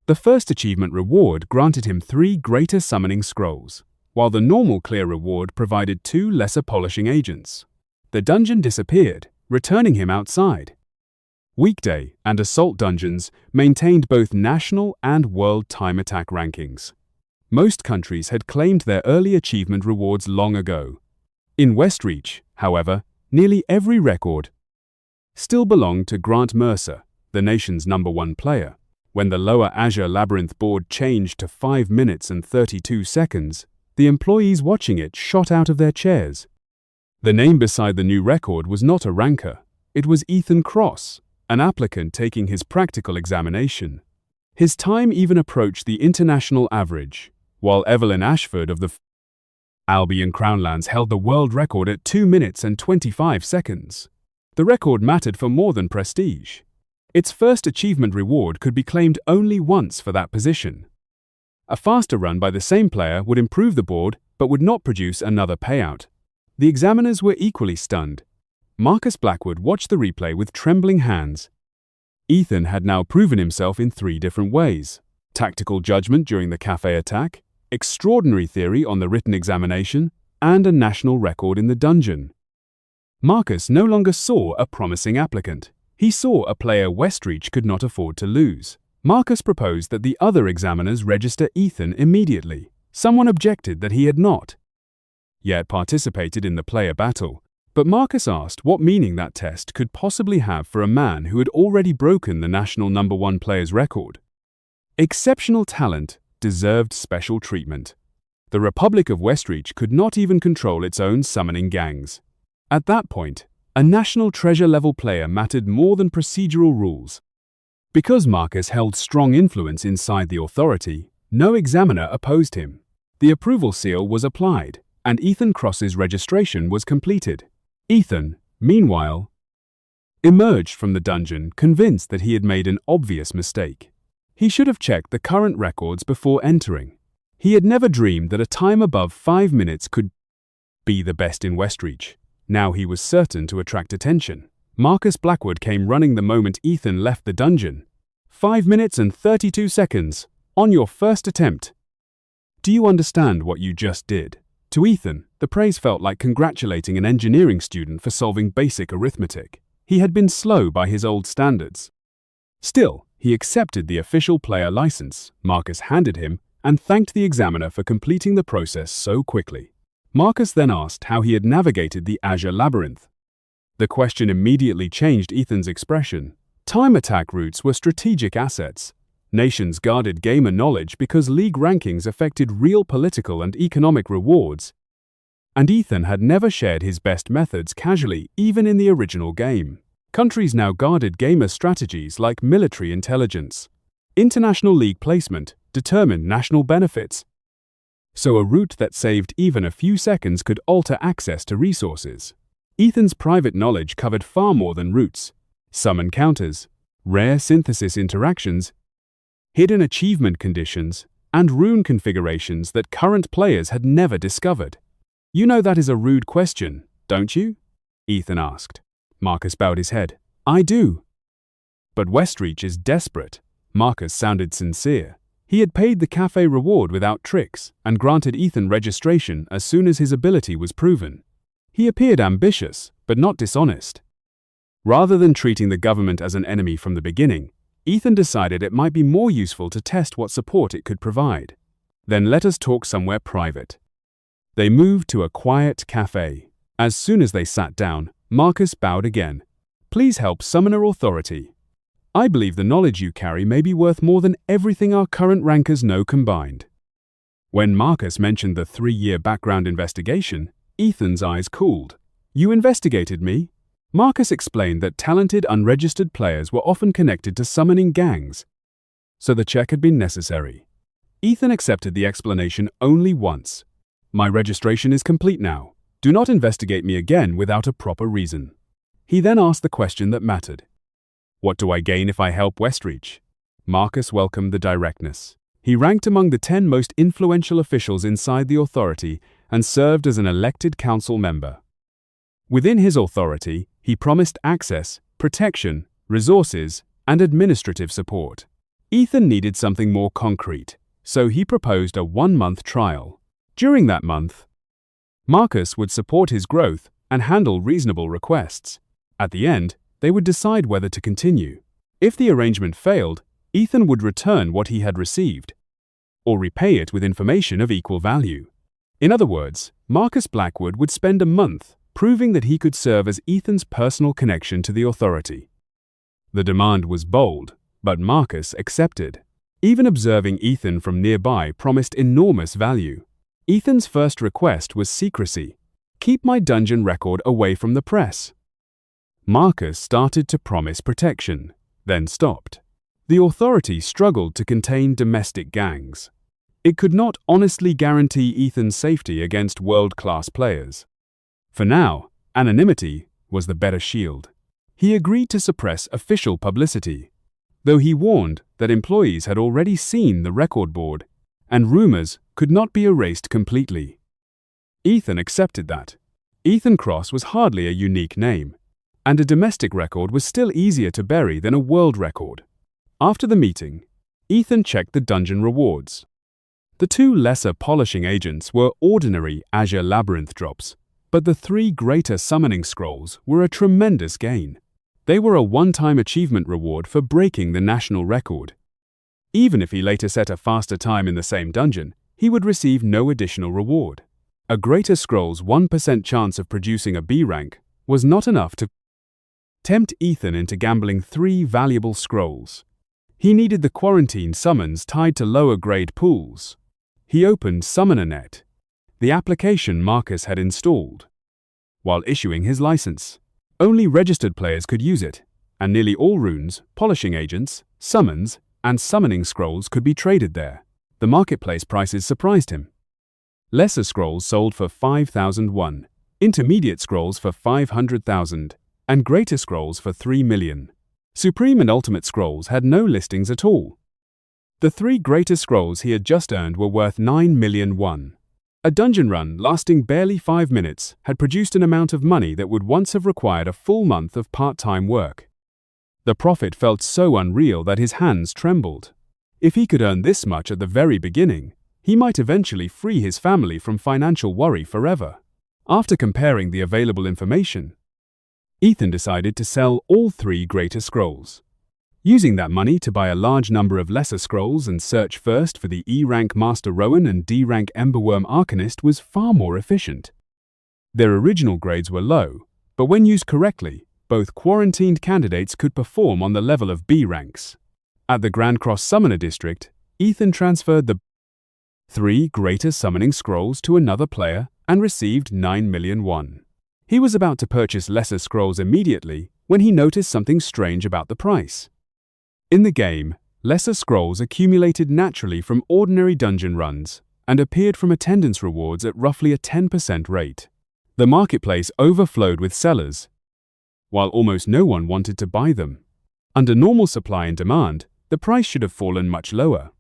The first achievement reward granted him 3 greater summoning scrolls, while the normal clear reward provided 2 lesser polishing agents. The dungeon disappeared, returning him outside. Weekday and Assault dungeons maintained both national and world time attack rankings. Most countries had claimed their early achievement rewards long ago. In Westreach, however, nearly every record still belonged to Grant Mercer, the nation's #1 player. When the lower Azure Labyrinth board changed to 5 minutes and 32 seconds, the employees watching it shot out of their chairs. The name beside the new record was not a ranker. It was Ethan Cross, an applicant taking his practical examination. His time even approached the international average, while Evelyn Ashford of the Albion Crownlands held the world record at 2 minutes and 25 seconds. The record mattered for more than prestige. Its first achievement reward could be claimed only once for that position. A faster run by the same player would improve the board but would not produce another payout. The examiners were equally stunned. Marcus Blackwood watched the replay with trembling hands. Ethan had now proven himself in 3 different ways: tactical judgment during the cafe attack, extraordinary theory on the written examination, and a national record in the dungeon. Marcus no longer saw a promising applicant. He saw a player Westreach could not afford to lose. Marcus proposed that the other examiners register Ethan immediately. Someone objected that he had not yet participated in the player battle, but Marcus asked what meaning that test could possibly have for a man who had already broken the national #1 player's record. Exceptional talent deserved special treatment. The Republic of Westreach could not even control its own summoning gangs. At that point, a national treasure-level player mattered more than procedural rules. Because Marcus held strong influence inside the authority, no examiner opposed him. The approval seal was applied, and Ethan Cross's registration was completed. Ethan, meanwhile, emerged from the dungeon convinced that he had made an obvious mistake. He should have checked the current records before entering. He had never dreamed that a time above 5 minutes could be the best in Westreach. Now he was certain to attract attention. Marcus Blackwood came running the moment Ethan left the dungeon. 5 minutes and 32 seconds, on your first attempt. Do you understand what you just did? To Ethan, the praise felt like congratulating an engineering student for solving basic arithmetic. He had been slow by his old standards. Still, he accepted the official player license Marcus handed him and thanked the examiner for completing the process so quickly. Marcus then asked how he had navigated the Azure Labyrinth. The question immediately changed Ethan's expression. Time attack routes were strategic assets. Nations guarded gamer knowledge because league rankings affected real political and economic rewards, and Ethan had never shared his best methods casually, even in the original game. Countries now guarded gamer strategies like military intelligence. International league placement determined national benefits, so a route that saved even a few seconds could alter access to resources. Ethan's private knowledge covered far more than roots, summon counters, rare synthesis interactions, hidden achievement conditions, and rune configurations that current players had never discovered. "You know that is a rude question, don't you?" Ethan asked. Marcus bowed his head. "I do." "But Westreach is desperate." Marcus sounded sincere. He had paid the cafe reward without tricks and granted Ethan registration as soon as his ability was proven. He appeared ambitious, but not dishonest. Rather than treating the government as an enemy from the beginning, Ethan decided it might be more useful to test what support it could provide. "Then let us talk somewhere private." They moved to a quiet cafe. As soon as they sat down, Marcus bowed again. "Please help Summoner Authority. I believe the knowledge you carry may be worth more than everything our current rankers know combined." When Marcus mentioned the 3-year background investigation, Ethan's eyes cooled. "You investigated me?" Marcus explained that talented unregistered players were often connected to summoning gangs, so the check had been necessary. Ethan accepted the explanation only once. "My registration is complete now. Do not investigate me again without a proper reason." He then asked the question that mattered. "What do I gain if I help Westreach?" Marcus welcomed the directness. He ranked among the 10 most influential officials inside the authority and served as an elected council member. Within his authority, he promised access, protection, resources, and administrative support. Ethan needed something more concrete, so he proposed a 1-month trial. During that month, Marcus would support his growth and handle reasonable requests. At the end, they would decide whether to continue. If the arrangement failed, Ethan would return what he had received, or repay it with information of equal value. In other words, Marcus Blackwood would spend a month proving that he could serve as Ethan's personal connection to the authority. The demand was bold, but Marcus accepted. Even observing Ethan from nearby promised enormous value. Ethan's first request was secrecy. "Keep my dungeon record away from the press." Marcus started to promise protection, then stopped. The authority struggled to contain domestic gangs. It could not honestly guarantee Ethan's safety against world-class players. For now, anonymity was the better shield. He agreed to suppress official publicity, though he warned that employees had already seen the record board and rumors could not be erased completely. Ethan accepted that. Ethan Cross was hardly a unique name, and a domestic record was still easier to bury than a world record. After the meeting, Ethan checked the dungeon rewards. The 2 lesser polishing agents were ordinary Azure Labyrinth drops, but the 3 greater summoning scrolls were a tremendous gain. They were a one-time achievement reward for breaking the national record. Even if he later set a faster time in the same dungeon, he would receive no additional reward. A greater scroll's 1% chance of producing a B rank was not enough to tempt Ethan into gambling 3 valuable scrolls. He needed the quarantine summons tied to lower-grade pools. He opened SummonerNet, the application Marcus had installed. While issuing his license, only registered players could use it, and nearly all runes, polishing agents, summons, and summoning scrolls could be traded there. The marketplace prices surprised him. Lesser scrolls sold for 5,001, intermediate scrolls for 500,000, and greater scrolls for 3 million. Supreme and Ultimate scrolls had no listings at all. The 3 greatest scrolls he had just earned were worth 9 million won. A dungeon run lasting barely 5 minutes had produced an amount of money that would once have required a full month of part-time work. The profit felt so unreal that his hands trembled. If he could earn this much at the very beginning, he might eventually free his family from financial worry forever. After comparing the available information, Ethan decided to sell all 3 greater scrolls. Using that money to buy a large number of lesser scrolls and search first for the E-rank Master Rowan and D-rank Emberworm Arcanist was far more efficient. Their original grades were low, but when used correctly, both quarantined candidates could perform on the level of B ranks. At the Grand Cross Summoner District, Ethan transferred the 3 greater summoning scrolls to another player and received 9 million won. He was about to purchase lesser scrolls immediately when he noticed something strange about the price. In the game, lesser scrolls accumulated naturally from ordinary dungeon runs and appeared from attendance rewards at roughly a 10% rate. The marketplace overflowed with sellers, while almost no one wanted to buy them. Under normal supply and demand, the price should have fallen much lower.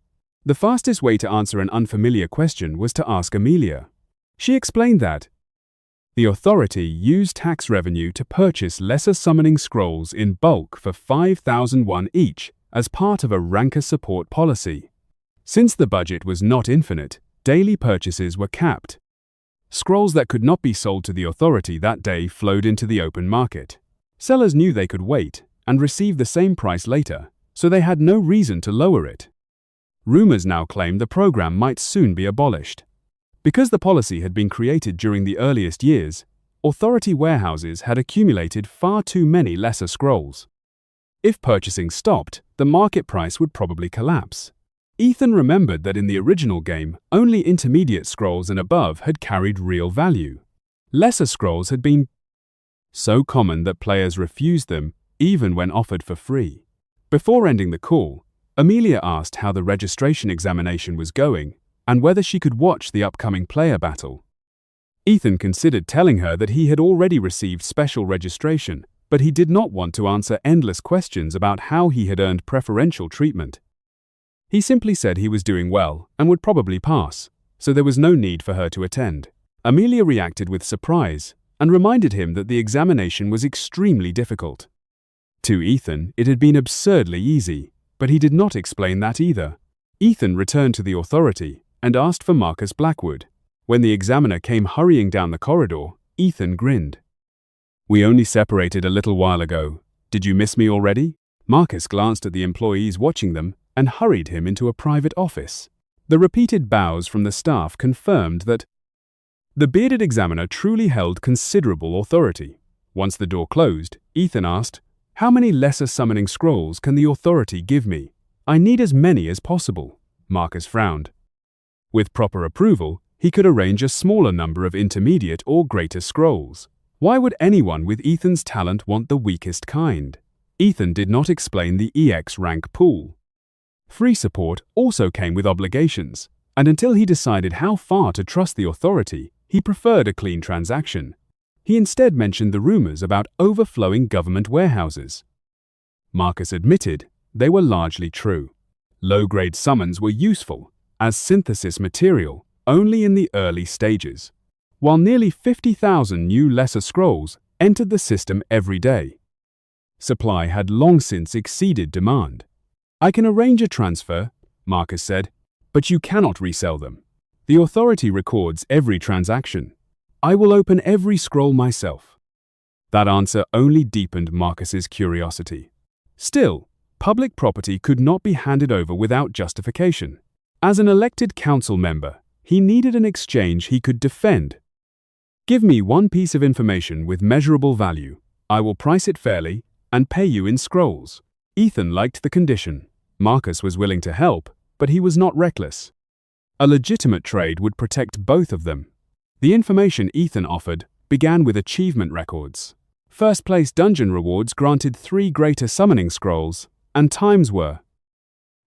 The fastest way to answer an unfamiliar question was to ask Amelia. She explained that the authority used tax revenue to purchase lesser summoning scrolls in bulk for 5,000 won each as part of a ranker support policy. Since the budget was not infinite, daily purchases were capped. Scrolls that could not be sold to the authority that day flowed into the open market. Sellers knew they could wait and receive the same price later, so they had no reason to lower it. Rumors now claimed the program might soon be abolished. Because the policy had been created during the earliest years, authority warehouses had accumulated far too many lesser scrolls. If purchasing stopped, the market price would probably collapse. Ethan remembered that in the original game, only intermediate scrolls and above had carried real value. Lesser scrolls had been so common that players refused them, even when offered for free. Before ending the call, Amelia asked how the registration examination was going and whether she could watch the upcoming player battle. Ethan considered telling her that he had already received special registration, but he did not want to answer endless questions about how he had earned preferential treatment. He simply said he was doing well and would probably pass, so there was no need for her to attend. Amelia reacted with surprise and reminded him that the examination was extremely difficult. To Ethan, it had been absurdly easy, but he did not explain that either. Ethan returned to the authority and asked for Marcus Blackwood. When the examiner came hurrying down the corridor, Ethan grinned. "We only separated a little while ago. Did you miss me already?" Marcus glanced at the employees watching them and hurried him into a private office. The repeated bows from the staff confirmed that the bearded examiner truly held considerable authority. Once the door closed, Ethan asked, "How many lesser summoning scrolls can the authority give me? I need as many as possible." Marcus frowned. With proper approval, he could arrange a smaller number of intermediate or greater scrolls. Why would anyone with Ethan's talent want the weakest kind? Ethan did not explain the EX rank pool. Free support also came with obligations, and until he decided how far to trust the authority, he preferred a clean transaction. He instead mentioned the rumors about overflowing government warehouses. Marcus admitted they were largely true. Low-grade summons were useful as synthesis material only in the early stages, while nearly 50,000 new lesser scrolls entered the system every day. Supply had long since exceeded demand. "I can arrange a transfer," Marcus said, "but you cannot resell them. The authority records every transaction. I will open every scroll myself." That answer only deepened Marcus's curiosity. Still, public property could not be handed over without justification. As an elected council member, he needed an exchange he could defend. "Give me one piece of information with measurable value. I will price it fairly and pay you in scrolls." Ethan liked the condition. Marcus was willing to help, but he was not reckless. A legitimate trade would protect both of them. The information Ethan offered began with achievement records. First-place dungeon rewards granted 3 greater summoning scrolls, and times were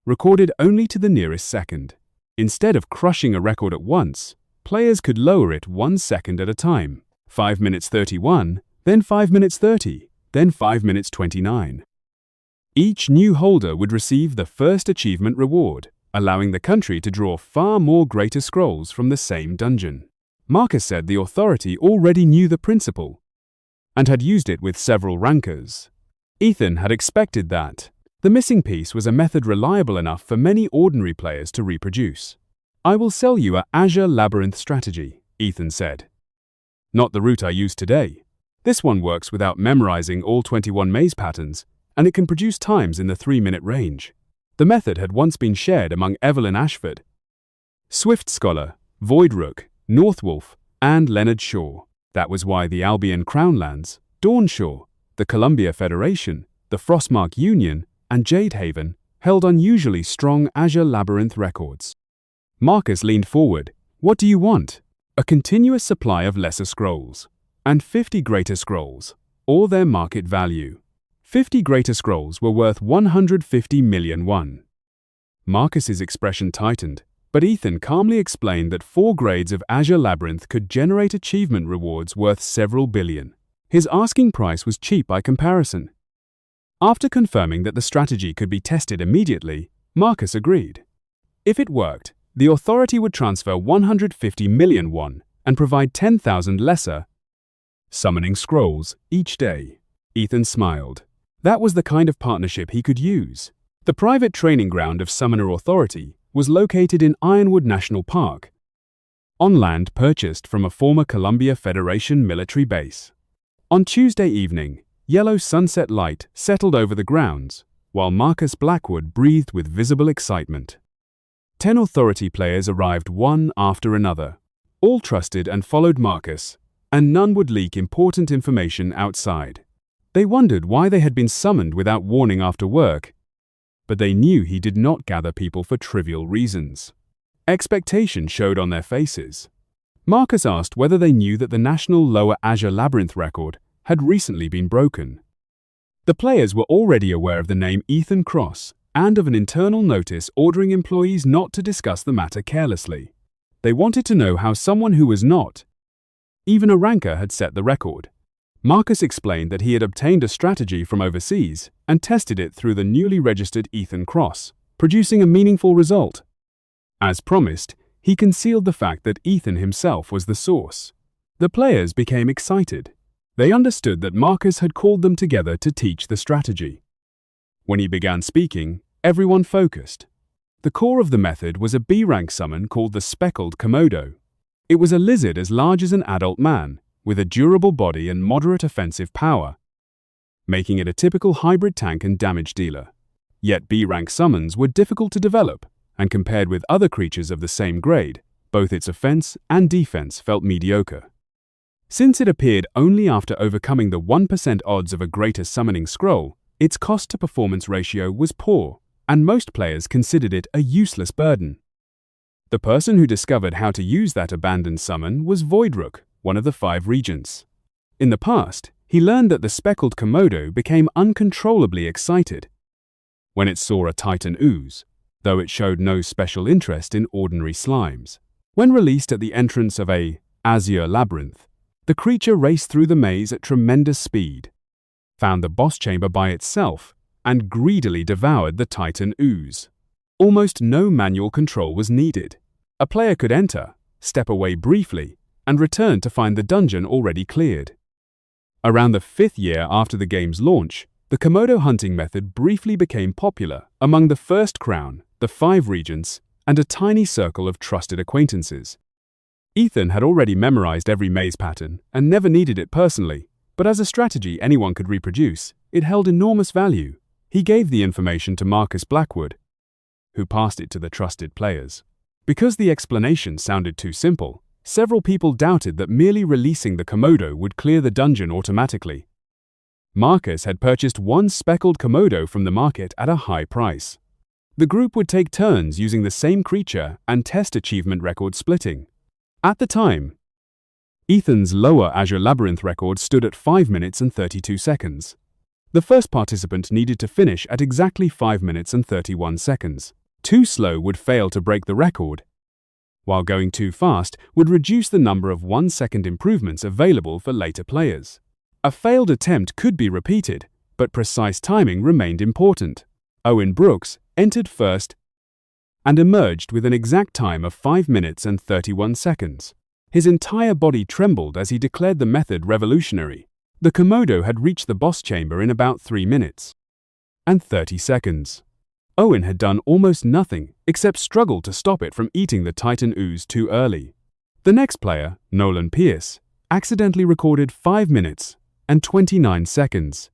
recorded only to the nearest second. Instead of crushing a record at once, players could lower it 1 second at a time. 5 minutes 31, then 5 minutes 30, then 5 minutes 29. Each new holder would receive the first achievement reward, allowing the country to draw far more greater scrolls from the same dungeon. Marcus said the authority already knew the principle and had used it with several rankers. Ethan had expected that. The missing piece was a method reliable enough for many ordinary players to reproduce. "I will sell you a Azure Labyrinth strategy," Ethan said. "Not the route I use today. This one works without memorizing all 21 maze patterns, and it can produce times in the 3-minute range." The method had once been shared among Evelyn Ashford, Swift Scholar, Voidrook, Northwolf, and Leonard Shaw. That was why the Albion Crownlands, Dawnshaw, the Columbia Federation, the Frostmark Union, and Jadehaven held unusually strong Azure Labyrinth records. Marcus leaned forward. "What do you want?" "A continuous supply of lesser scrolls, and 50 greater scrolls, or their market value." 50 greater scrolls were worth 150 million won. Marcus's expression tightened. But Ethan calmly explained that 4 grades of Azure Labyrinth could generate achievement rewards worth several billion. His asking price was cheap by comparison. After confirming that the strategy could be tested immediately, Marcus agreed. If it worked, the authority would transfer 150 million won and provide 10,000 lesser summoning scrolls each day. Ethan smiled. That was the kind of partnership he could use. The private training ground of Summoner Authority was located in Ironwood National Park, on land purchased from a former Columbia Federation military base. On Tuesday evening, yellow sunset light settled over the grounds, while Marcus Blackwood breathed with visible excitement. 10 Authority players arrived one after another. All trusted and followed Marcus, and none would leak important information outside. They wondered why they had been summoned without warning after work, but they knew he did not gather people for trivial reasons. Expectation showed on their faces. Marcus asked whether they knew that the national Lower Azure Labyrinth record had recently been broken. The players were already aware of the name Ethan Cross and of an internal notice ordering employees not to discuss the matter carelessly. They wanted to know how someone who was not even a ranker had set the record. Marcus explained that he had obtained a strategy from overseas and tested it through the newly registered Ethan Cross, producing a meaningful result. As promised, he concealed the fact that Ethan himself was the source. The players became excited. They understood that Marcus had called them together to teach the strategy. When he began speaking, everyone focused. The core of the method was a B-rank summon called the Speckled Komodo. It was a lizard as large as an adult man, with a durable body and moderate offensive power, making it a typical hybrid tank and damage dealer. Yet B-rank summons were difficult to develop, and compared with other creatures of the same grade, both its offense and defense felt mediocre. Since it appeared only after overcoming the 1% odds of a greater summoning scroll, its cost-to-performance ratio was poor, and most players considered it a useless burden. The person who discovered how to use that abandoned summon was Voidrook, one of the 5 regents. In the past, he learned that the Speckled Komodo became uncontrollably excited when it saw a Titan ooze, though it showed no special interest in ordinary slimes. When released at the entrance of a Azure Labyrinth, the creature raced through the maze at tremendous speed, found the boss chamber by itself, and greedily devoured the Titan ooze. Almost no manual control was needed. A player could enter, step away briefly, and return to find the dungeon already cleared. Around the 5th year after the game's launch, the Komodo hunting method briefly became popular among the First Crown, the 5 regents, and a tiny circle of trusted acquaintances. Ethan had already memorized every maze pattern and never needed it personally, but as a strategy anyone could reproduce, it held enormous value. He gave the information to Marcus Blackwood, who passed it to the trusted players. Because the explanation sounded too simple, several people doubted that merely releasing the Komodo would clear the dungeon automatically. Marcus had purchased 1 speckled Komodo from the market at a high price. The group would take turns using the same creature and test achievement record splitting. At the time, Ethan's Lower Azure Labyrinth record stood at 5 minutes and 32 seconds. The first participant needed to finish at exactly 5 minutes and 31 seconds. Too slow would fail to break the record, while going too fast would reduce the number of 1-second improvements available for later players. A failed attempt could be repeated, but precise timing remained important. Owen Brooks entered first and emerged with an exact time of 5 minutes and 31 seconds. His entire body trembled as he declared the method revolutionary. The Komodo had reached the boss chamber in about 3 minutes and 30 seconds. Owen had done almost nothing except struggle to stop it from eating the Titan ooze too early. The next player, Nolan Pierce, accidentally recorded 5 minutes and 29 seconds.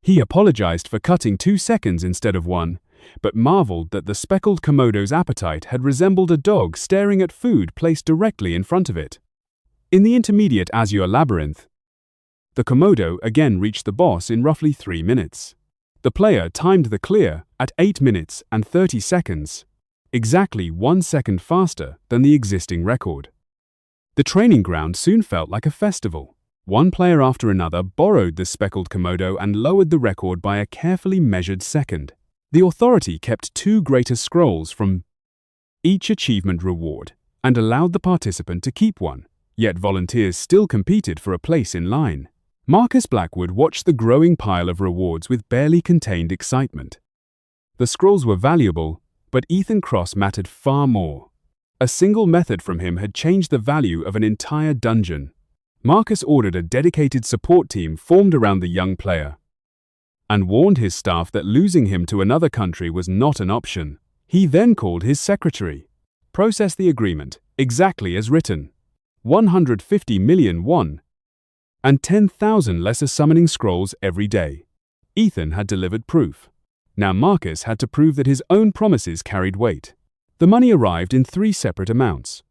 He apologized for cutting 2 seconds instead of 1, but marveled that the speckled Komodo's appetite had resembled a dog staring at food placed directly in front of it. In the intermediate Azure Labyrinth, the Komodo again reached the boss in roughly 3 minutes. The player timed the clear at 8 minutes and 30 seconds, exactly 1 second faster than the existing record. The training ground soon felt like a festival. One player after another borrowed the speckled Komodo and lowered the record by a carefully measured second. The authority kept 2 greater scrolls from each achievement reward, and allowed the participant to keep one. Yet volunteers still competed for a place in line. Marcus Blackwood watched the growing pile of rewards with barely contained excitement. The scrolls were valuable, but Ethan Cross mattered far more. A single method from him had changed the value of an entire dungeon. Marcus ordered a dedicated support team formed around the young player, and warned his staff that losing him to another country was not an option. He then called his secretary. Process the agreement, exactly as written. 150 million won, and 10,000 lesser summoning scrolls every day. Ethan had delivered proof. Now Marcus had to prove that his own promises carried weight. The money arrived in 3 separate amounts.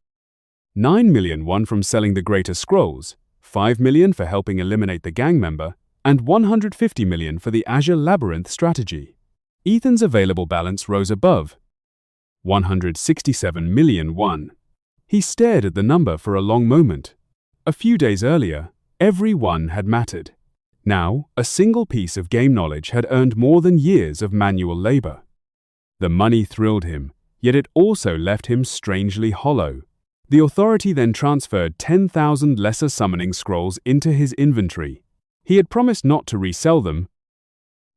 9 million won from selling the greater scrolls, 5 million for helping eliminate the gang member, and 150 million for the Azure Labyrinth strategy. Ethan's available balance rose above 167 million won. He stared at the number for a long moment. A few days earlier, every one had mattered. Now, a single piece of game knowledge had earned more than years of manual labor. The money thrilled him, yet it also left him strangely hollow. The authority then transferred 10,000 lesser summoning scrolls into his inventory. He had promised not to resell them,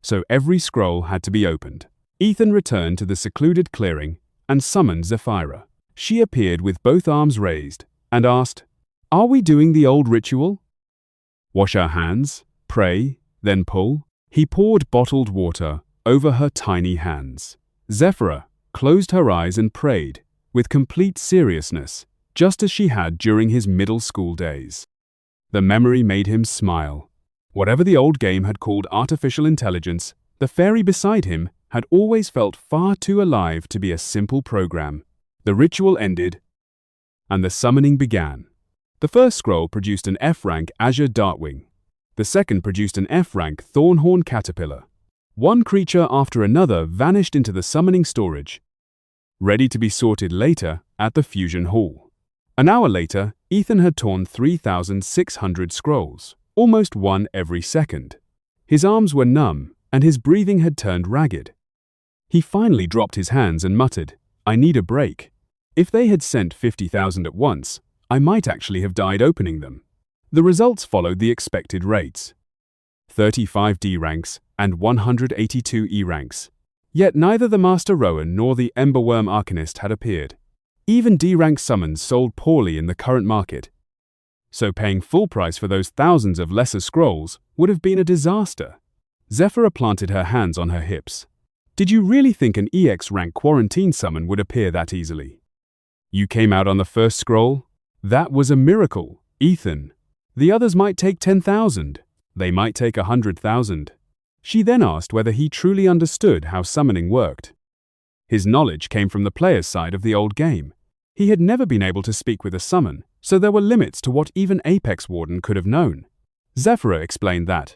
so every scroll had to be opened. Ethan returned to the secluded clearing and summoned Zephyra. She appeared with both arms raised and asked, "Are we doing the old ritual? Wash our hands, pray, then pull." He poured bottled water over her tiny hands. Zephyra closed her eyes and prayed, with complete seriousness, just as she had during his middle school days. The memory made him smile. Whatever the old game had called artificial intelligence, the fairy beside him had always felt far too alive to be a simple program. The ritual ended, and the summoning began. The first scroll produced an F-rank Azure Dartwing. The second produced an F-rank Thornhorn Caterpillar. One creature after another vanished into the summoning storage, ready to be sorted later at the Fusion Hall. An hour later, Ethan had torn 3,600 scrolls, almost one every second. His arms were numb, and his breathing had turned ragged. He finally dropped his hands and muttered, "I need a break. If they had sent 50,000 at once, I might actually have died opening them." The results followed the expected rates: 35 D ranks and 182 E ranks. Yet neither the Master Rowan nor the Emberworm Arcanist had appeared. Even D-rank summons sold poorly in the current market, so paying full price for those thousands of lesser scrolls would have been a disaster. Zephyra planted her hands on her hips. "Did you really think an EX rank quarantine summon would appear that easily? You came out on the first scroll? That was a miracle, Ethan. The others might take 10,000. They might take 100,000. She then asked whether he truly understood how summoning worked. His knowledge came from the player's side of the old game. He had never been able to speak with a summon, so there were limits to what even ApexWarden could have known. Zephyra explained that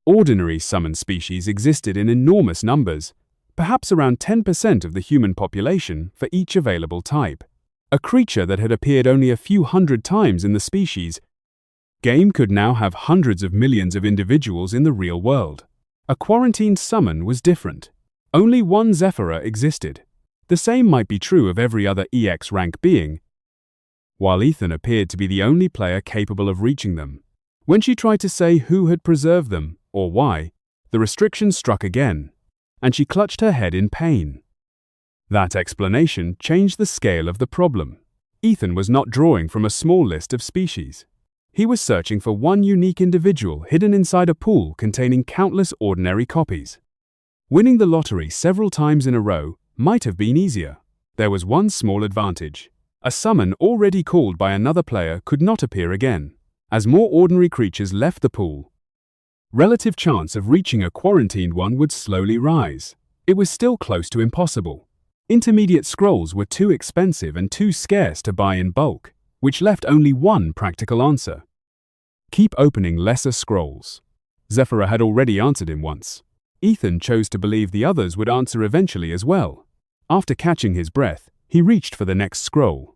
ordinary summon species existed in enormous numbers, perhaps around 10% of the human population for each available type. A creature that had appeared only a few hundred times in the species game could now have hundreds of millions of individuals in the real world. A quarantined summon was different. Only one Zephyra existed. The same might be true of every other EX rank being, while Ethan appeared to be the only player capable of reaching them. When she tried to say who had preserved them, or why, the restrictions struck again, and she clutched her head in pain. That explanation changed the scale of the problem. Ethan was not drawing from a small list of species. He was searching for one unique individual hidden inside a pool containing countless ordinary copies. Winning the lottery several times in a row might have been easier. There was one small advantage. A summon already called by another player could not appear again. As more ordinary creatures left the pool, relative chance of reaching a quarantined one would slowly rise. It was still close to impossible. Intermediate scrolls were too expensive and too scarce to buy in bulk, which left only one practical answer: keep opening lesser scrolls. Zephyra had already answered him once. Ethan chose to believe the others would answer eventually as well. After catching his breath, he reached for the next scroll.